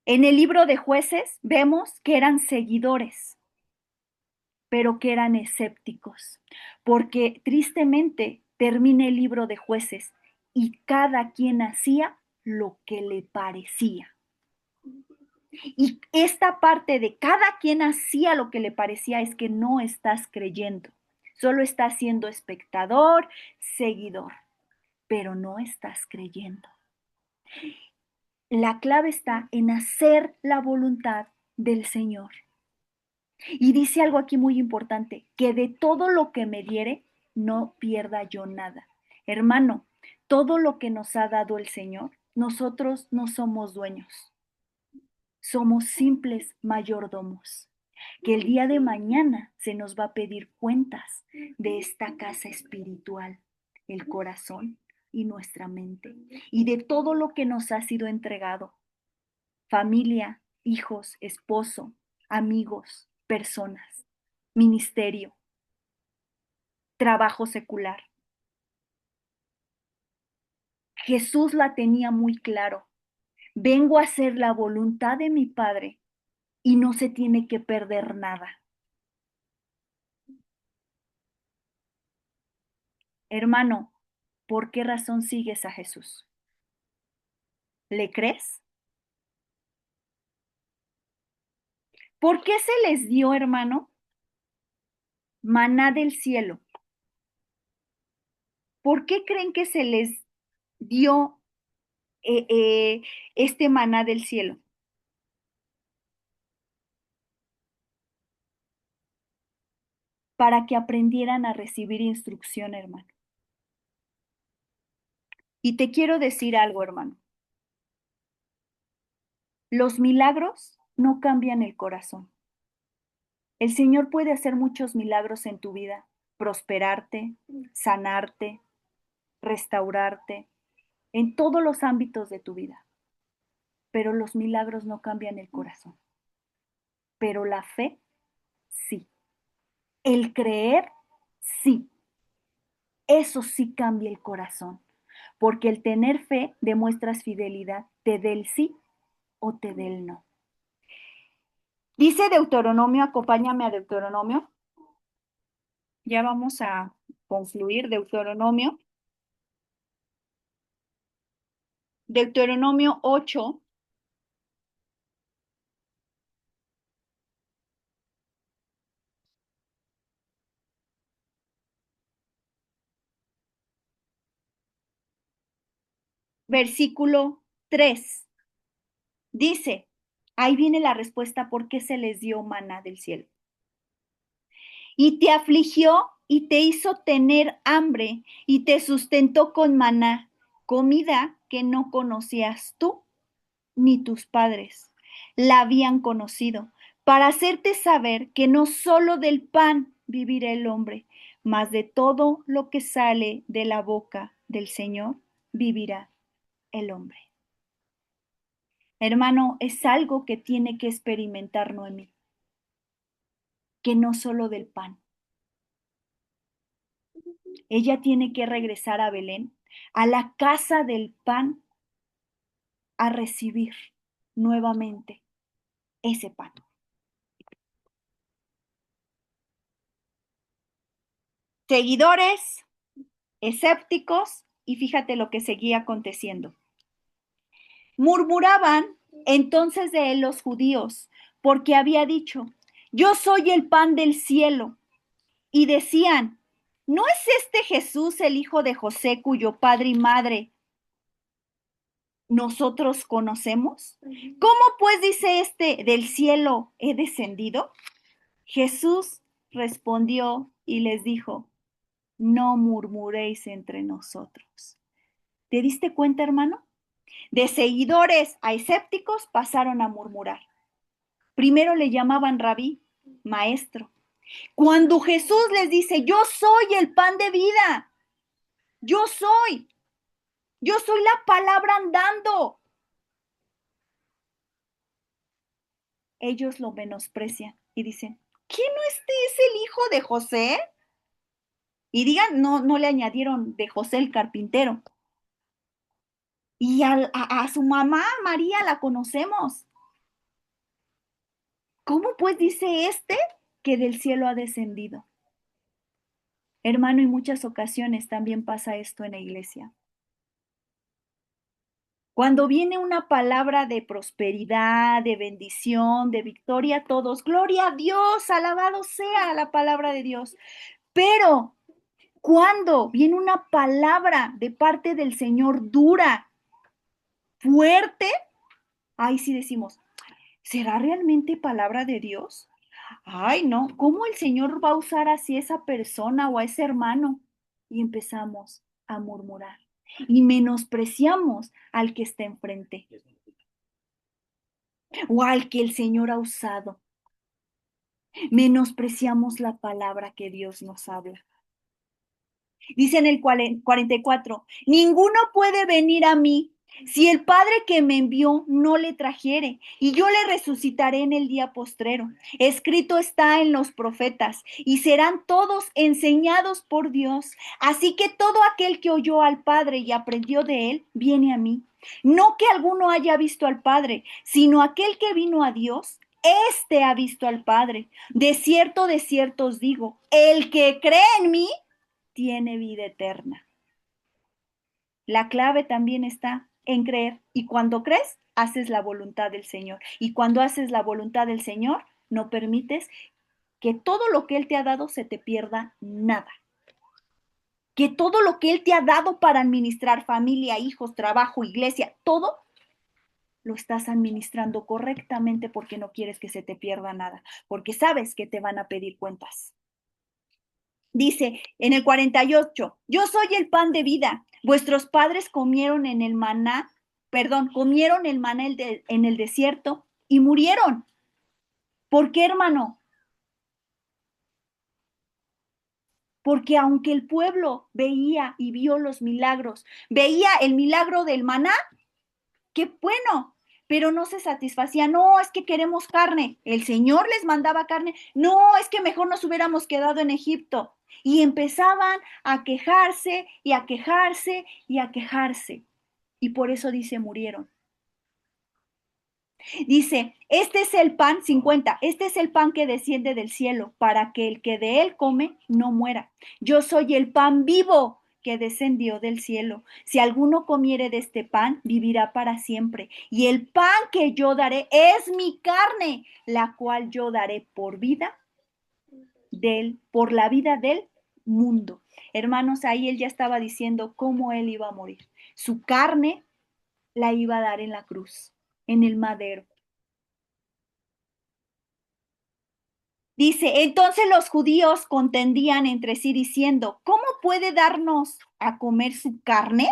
En el libro de Jueces vemos que eran seguidores, pero que eran escépticos, porque tristemente termina el libro de Jueces y cada quien hacía lo que le parecía. Y esta parte de cada quien hacía lo que le parecía es que no estás creyendo, solo estás siendo espectador, seguidor, pero no estás creyendo. La clave está en hacer la voluntad del Señor. Y dice algo aquí muy importante, que de todo lo que me diere, no pierda yo nada. Hermano, todo lo que nos ha dado el Señor, nosotros no somos dueños. Somos simples mayordomos, que el día de mañana se nos va a pedir cuentas de esta casa espiritual, el corazón y nuestra mente, y de todo lo que nos ha sido entregado. familia, hijos, esposo, amigos, personas, ministerio, trabajo secular. Jesús la tenía muy claro. Vengo a hacer la voluntad de mi Padre y no se tiene que perder nada. Hermano, ¿por qué razón sigues a Jesús? ¿Le crees? ¿Por qué se les dio, hermano, maná del cielo? ¿Por qué creen que se les dio eh, eh, este maná del cielo? Para que aprendieran a recibir instrucción, hermano. Y te quiero decir algo, hermano. Los milagros no cambian el corazón. El Señor puede hacer muchos milagros en tu vida, prosperarte, sanarte, restaurarte, en todos los ámbitos de tu vida. Pero los milagros no cambian el corazón. Pero la fe, sí. El creer, sí. Eso sí cambia el corazón. Porque el tener fe demuestras fidelidad, te dé el sí o te dé el no. Dice Deuteronomio, acompáñame a Deuteronomio. Ya vamos a concluir Deuteronomio. Deuteronomio 8, versículo 3. Dice, ahí viene la respuesta por qué se les dio maná del cielo. Y te afligió y te hizo tener hambre y te sustentó con maná, comida que no conocías tú ni tus padres la habían conocido, para hacerte saber que no solo del pan vivirá el hombre, mas de todo lo que sale de la boca del Señor vivirá el hombre. Hermano, es algo que tiene que experimentar Noemí, que no solo del pan. Ella tiene que regresar a Belén, a la casa del pan, a recibir nuevamente ese pan. Seguidores escépticos, y fíjate lo que seguía aconteciendo. Murmuraban entonces de él los judíos, porque había dicho, yo soy el pan del cielo. Y decían, ¿no es este Jesús el hijo de José, cuyo padre y madre nosotros conocemos? ¿Cómo pues dice este, del cielo he descendido? Jesús respondió y les dijo, no murmuréis entre nosotros. ¿Te diste cuenta, hermano? De seguidores a escépticos pasaron a murmurar. Primero le llamaban rabí, maestro. Cuando Jesús les dice, yo soy el pan de vida, yo soy la palabra andando. Ellos lo menosprecian y dicen, ¿quién no este es el hijo de José? Y digan, no le añadieron de José el carpintero. Y a su mamá, María, la conocemos. ¿Cómo pues dice este que del cielo ha descendido? Hermano, en muchas ocasiones también pasa esto en la iglesia. Cuando viene una palabra de prosperidad, de bendición, de victoria, todos, gloria a Dios, alabado sea la palabra de Dios. Pero cuando viene una palabra de parte del Señor dura, fuerte, ahí sí decimos, ¿será realmente palabra de Dios? Ay, no, ¿cómo el Señor va a usar así a esa persona o a ese hermano? Y empezamos a murmurar y menospreciamos al que está enfrente o al que el Señor ha usado. Menospreciamos la palabra que Dios nos habla. Dice en el 44, ninguno puede venir a mí Si el Padre que me envió no le trajere, y yo le resucitaré en el día postrero. Escrito está en los profetas, y serán todos enseñados por Dios. Así que todo aquel que oyó al Padre y aprendió de él, viene a mí. No que alguno haya visto al Padre, sino aquel que vino a Dios, éste ha visto al Padre. De cierto os digo, el que cree en mí, tiene vida eterna. La clave también está en creer. Y cuando crees, haces la voluntad del Señor. Y cuando haces la voluntad del Señor, no permites que todo lo que Él te ha dado se te pierda nada. Que todo lo que Él te ha dado para administrar familia, hijos, trabajo, iglesia, todo lo estás administrando correctamente porque no quieres que se te pierda nada, porque sabes que te van a pedir cuentas. Dice en el 48, yo soy el pan de vida. Vuestros padres comieron en el maná, perdón, comieron el maná en el desierto y murieron. ¿Por qué, hermano? Porque aunque el pueblo veía y vio los milagros, veía el milagro del maná, qué bueno, pero no se satisfacía. No, es que queremos carne. El Señor les mandaba carne. No, es que mejor nos hubiéramos quedado en Egipto. Y empezaban a quejarse y a quejarse y a quejarse. Y por eso dice, murieron. Dice, este es el pan, 50, este es el pan que desciende del cielo, para que el que de él come no muera. Yo soy el pan vivo que descendió del cielo. Si alguno comiere de este pan, vivirá para siempre. Y el pan que yo daré es mi carne, la cual yo daré por la vida del mundo. Hermanos, ahí él ya estaba diciendo cómo él iba a morir. Su carne la iba a dar en la cruz, en el madero. Dice, entonces los judíos contendían entre sí diciendo, ¿cómo puede darnos a comer su carne?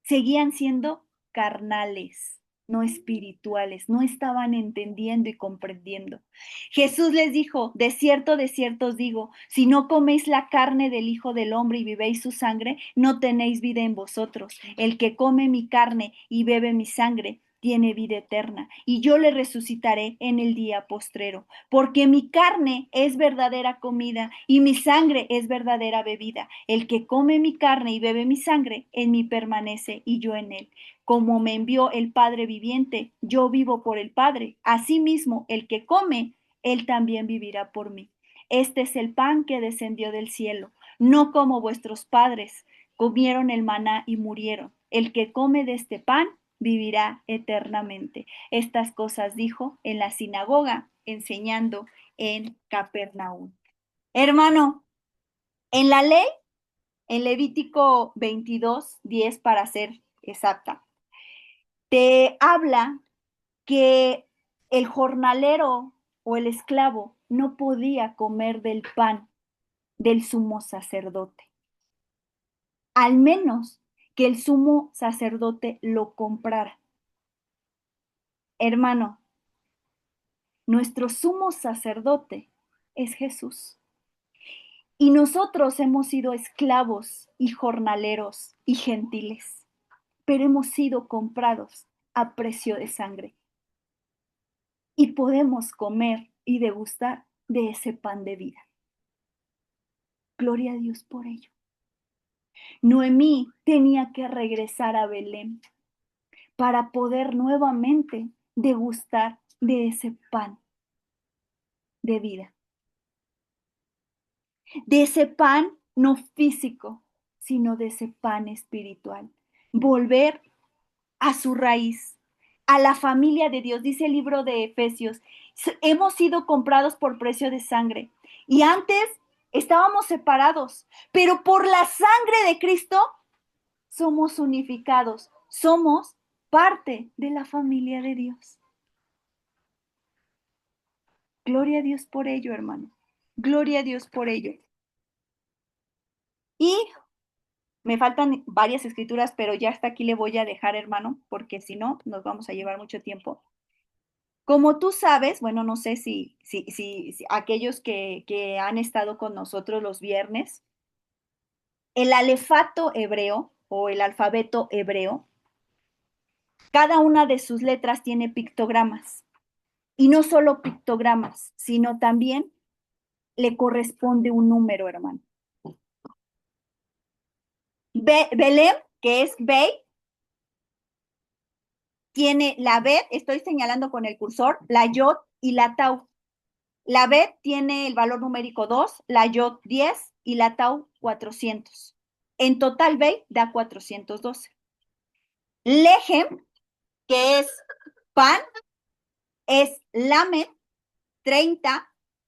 Seguían siendo carnales, no espirituales, no estaban entendiendo y comprendiendo. Jesús les dijo, de cierto os digo, si no coméis la carne del Hijo del Hombre y bebéis su sangre, no tenéis vida en vosotros. El que come mi carne y bebe mi sangre, tiene vida eterna, y yo le resucitaré en el día postrero, porque mi carne es verdadera comida y mi sangre es verdadera bebida. El que come mi carne y bebe mi sangre, en mí permanece y yo en él. Como me envió el Padre viviente, yo vivo por el Padre. Asimismo, el que come, él también vivirá por mí. Este es el pan que descendió del cielo, no como vuestros padres comieron el maná y murieron. El que come de este pan vivirá eternamente. Estas cosas dijo en la sinagoga, enseñando en Capernaum. Hermano, en la ley, en Levítico 22:10 para ser exacta, te habla que el jornalero o el esclavo no podía comer del pan del sumo sacerdote, al menos que el sumo sacerdote lo comprara. Hermano, nuestro sumo sacerdote es Jesús. Y nosotros hemos sido esclavos y jornaleros y gentiles, pero hemos sido comprados a precio de sangre. Y podemos comer y degustar de ese pan de vida. Gloria a Dios por ello. Noemí tenía que regresar a Belén para poder nuevamente degustar de ese pan de vida. De ese pan no físico, sino de ese pan espiritual. Volver a su raíz, a la familia de Dios. Dice el libro de Efesios, hemos sido comprados por precio de sangre. Y antes estábamos separados, pero por la sangre de Cristo somos unificados. Somos parte de la familia de Dios. Gloria a Dios por ello, hermano. Gloria a Dios por ello. Y me faltan varias escrituras, pero ya hasta aquí le voy a dejar, hermano, porque si no, nos vamos a llevar mucho tiempo. Como tú sabes, bueno, no sé si aquellos que han estado con nosotros los viernes, el alefato hebreo o el alfabeto hebreo Cada una de sus letras tiene pictogramas. Y no solo pictogramas, sino también le corresponde un número, hermano. Belém, que es Bey, tiene la Bet, estoy señalando con el cursor, la Yod y la Tau. La Bet tiene el valor numérico 2, la Yod 10 y la Tau 400. En total, Bey da 412. Lejem, que es pan, es Lamed 30,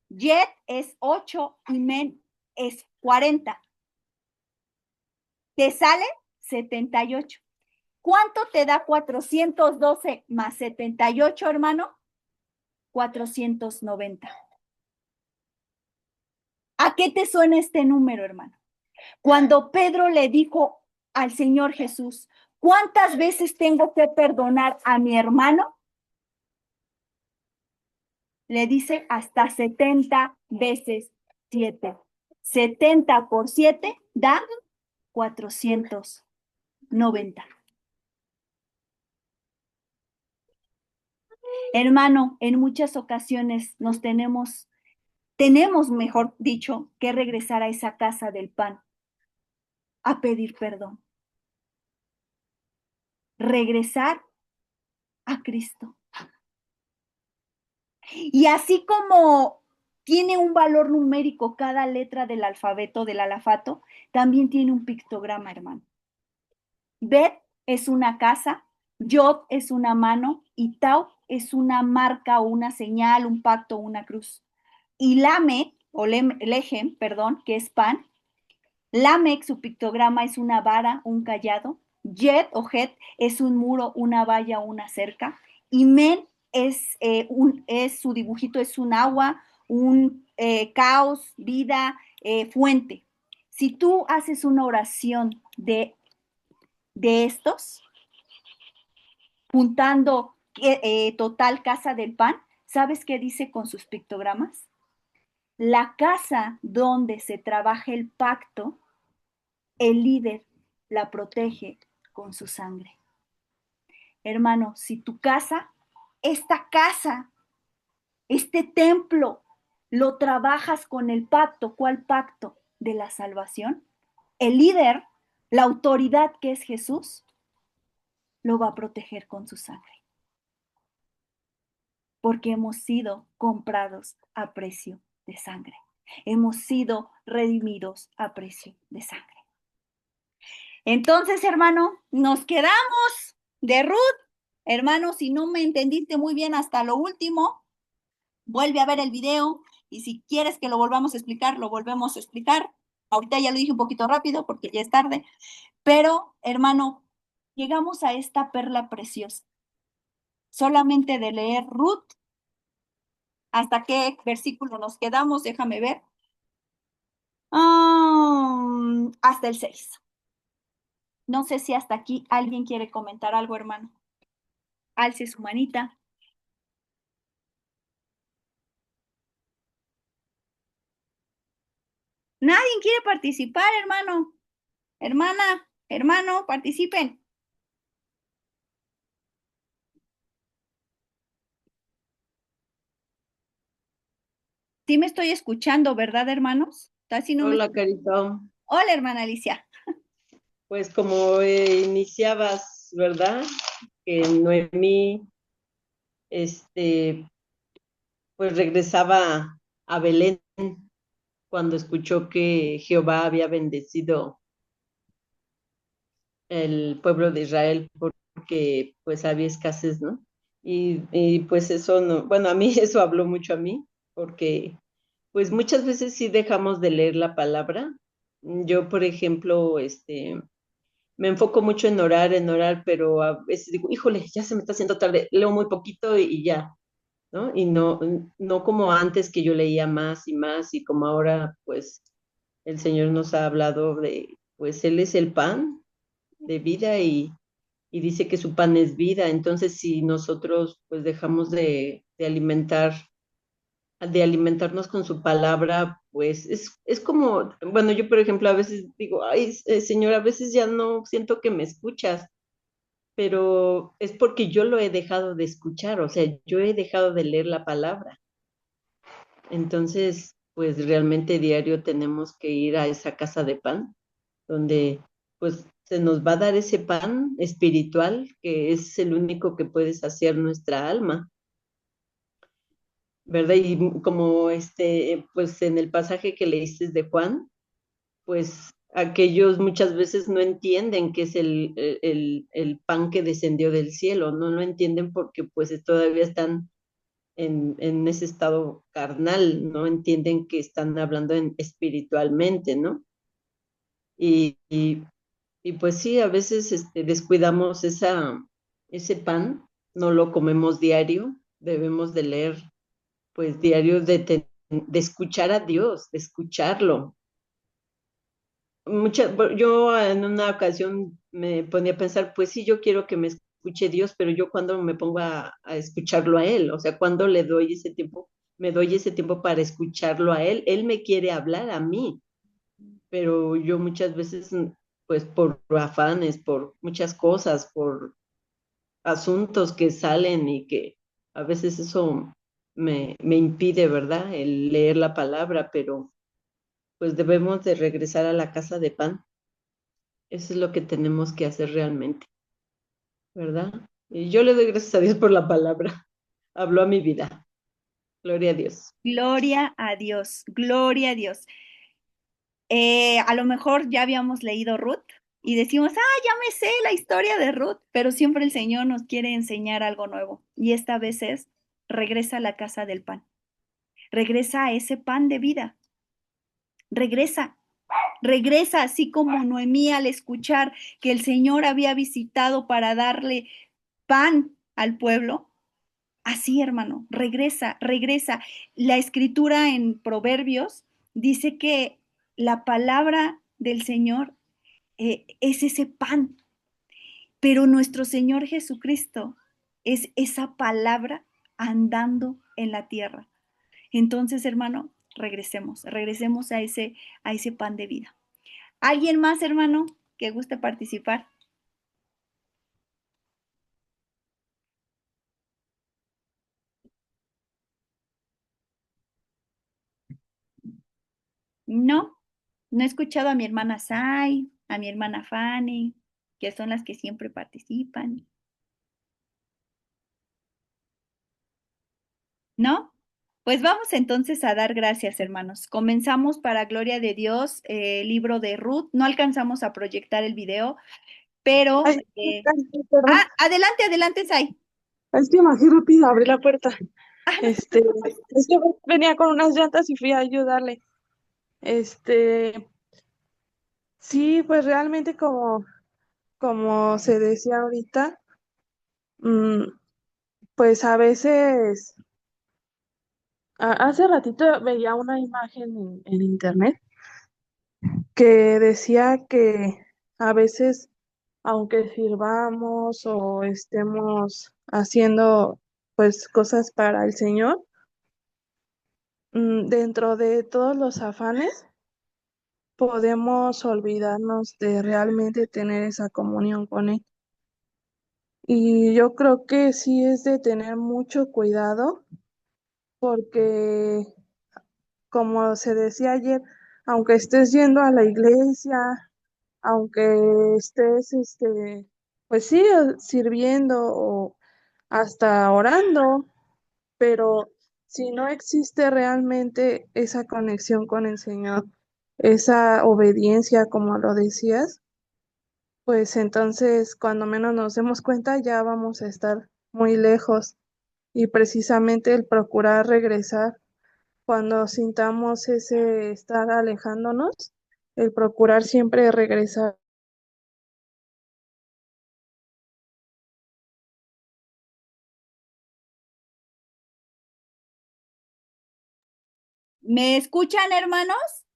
Yet es 8 y Men es 40. Te sale 78. ¿Cuánto te da 412 más 78, hermano? 490. ¿A qué te suena este número, hermano? Cuando Pedro le dijo al Señor Jesús, ¿cuántas veces tengo que perdonar a mi hermano? Le dice hasta 70 veces 7. 70 por 7 da 490. Hermano, en muchas ocasiones tenemos, mejor dicho, que regresar a esa casa del pan a pedir perdón. Regresar a Cristo. Y así como tiene un valor numérico cada letra del alfabeto, del alafato, también tiene un pictograma, hermano. Bet es una casa, Yod es una mano y Tau es una marca o una señal, un pacto, una cruz. Y Lame, o Lejem, perdón, que es pan, Lamec, su pictograma es una vara, un callado. Yet o Het es un muro, una valla, una cerca. Y Men es su dibujito, es un agua, un caos, vida, fuente. Si tú haces una oración de estos, juntando total casa del pan, ¿sabes qué dice con sus pictogramas? La casa donde se trabaja el pacto, el líder la protege con su sangre. Hermano, si tu casa, esta casa, este templo, lo trabajas con el pacto, ¿cuál pacto? De la salvación. El líder, la autoridad que es Jesús, lo va a proteger con su sangre. Porque hemos sido comprados a precio de sangre. Hemos sido redimidos a precio de sangre. Entonces, hermano, nos quedamos de Ruth. Hermano, si no me entendiste muy bien hasta lo último, vuelve a ver el video y si quieres que lo volvamos a explicar, lo volvemos a explicar. Ahorita ya lo dije un poquito rápido porque ya es tarde, pero, hermano, llegamos a esta perla preciosa. Solamente de leer Ruth, ¿hasta qué versículo nos quedamos? Déjame ver. Hasta el 6. No sé si hasta aquí alguien quiere comentar algo, hermano. Alce su manita. Nadie quiere participar, hermano. Hermana, hermano, participen. Sí me estoy escuchando, ¿verdad, hermanos? Casi no me... Hola, Carito. Hola, hermana Alicia. Pues como iniciabas, ¿verdad? Que Noemí, este, pues regresaba a Belén cuando escuchó que Jehová había bendecido el pueblo de Israel porque pues había escasez, ¿no? Y pues eso no, bueno, a mí eso habló mucho a mí porque pues muchas veces sí dejamos de leer la palabra. Yo, por ejemplo, me enfoco mucho en orar, pero a veces digo, híjole, ya se me está haciendo tarde, leo muy poquito y ya, ¿no? Y no como antes que yo leía más y más y como ahora, pues el Señor nos ha hablado de, pues Él es el pan de vida y dice que su pan es vida. Entonces, si nosotros pues dejamos de alimentarnos con su palabra, pues es como, bueno, yo por ejemplo a veces digo, ay, Señor, a veces ya no siento que me escuchas, pero es porque yo lo he dejado de escuchar, o sea, yo he dejado de leer la palabra. Entonces, pues realmente diario tenemos que ir a esa casa de pan, donde pues se nos va a dar ese pan espiritual que es el único que puede saciar nuestra alma, ¿verdad? Y como pues en el pasaje que leíste de Juan, pues aquellos muchas veces no entienden qué es el pan que descendió del cielo, no lo entienden porque pues todavía están en ese estado carnal, no entienden que están hablando espiritualmente, ¿no? Y, y, y pues sí, a veces descuidamos ese pan, no lo comemos diario, debemos de leer pues diario de escuchar a Dios, de escucharlo. Yo en una ocasión me ponía a pensar, pues sí, yo quiero que me escuche Dios, pero yo cuando me pongo a escucharlo a Él, o sea, cuando le doy ese tiempo, me doy ese tiempo para escucharlo a Él, Él me quiere hablar a mí, pero yo muchas veces, pues por afanes, por muchas cosas, por asuntos que salen y que a veces eso me impide, ¿verdad? El leer la palabra, pero pues debemos de regresar a la casa de pan. Eso es lo que tenemos que hacer realmente, ¿verdad? Y yo le doy gracias a Dios por la palabra. Habló a mi vida. Gloria a Dios. Gloria a Dios, gloria a Dios. A lo mejor ya habíamos leído Ruth y decimos, ya me sé la historia de Ruth, pero siempre el Señor nos quiere enseñar algo nuevo. Y esta vez es, regresa a la casa del pan, regresa a ese pan de vida, regresa, regresa, así como Noemí al escuchar que el Señor había visitado para darle pan al pueblo. Así, hermano, regresa, regresa. La escritura en Proverbios dice que la palabra del Señor es ese pan, pero nuestro Señor Jesucristo es esa palabra andando en la tierra. Entonces, hermano, regresemos, regresemos a ese pan de vida. ¿Alguien más, hermano, que guste participar? No, no he escuchado a mi hermana Sai, a mi hermana Fanny, que son las que siempre participan. ¿No? Pues vamos entonces a dar gracias, hermanos. Comenzamos para gloria de Dios, el libro de Ruth. No alcanzamos a proyectar el video, pero... Ay, perdón, adelante, adelante, Sai. es que bajé rápido, abrí la puerta. Este, es que venía con unas llantas y fui a ayudarle. Este, sí, pues realmente como se decía ahorita, mm, pues a veces, hace ratito veía una imagen en internet que decía que a veces, aunque sirvamos o estemos haciendo pues cosas para el Señor, dentro de todos los afanes, podemos olvidarnos de realmente tener esa comunión con Él. Y yo creo que sí es de tener mucho cuidado porque, como se decía ayer, aunque estés yendo a la iglesia, aunque estés, pues sí, sirviendo o hasta orando, pero si no existe realmente esa conexión con el Señor, esa obediencia, como lo decías, pues entonces cuando menos nos demos cuenta ya vamos a estar muy lejos y precisamente el procurar regresar cuando sintamos ese estar alejándonos, el procurar siempre regresar. ¿Me escuchan, hermanos?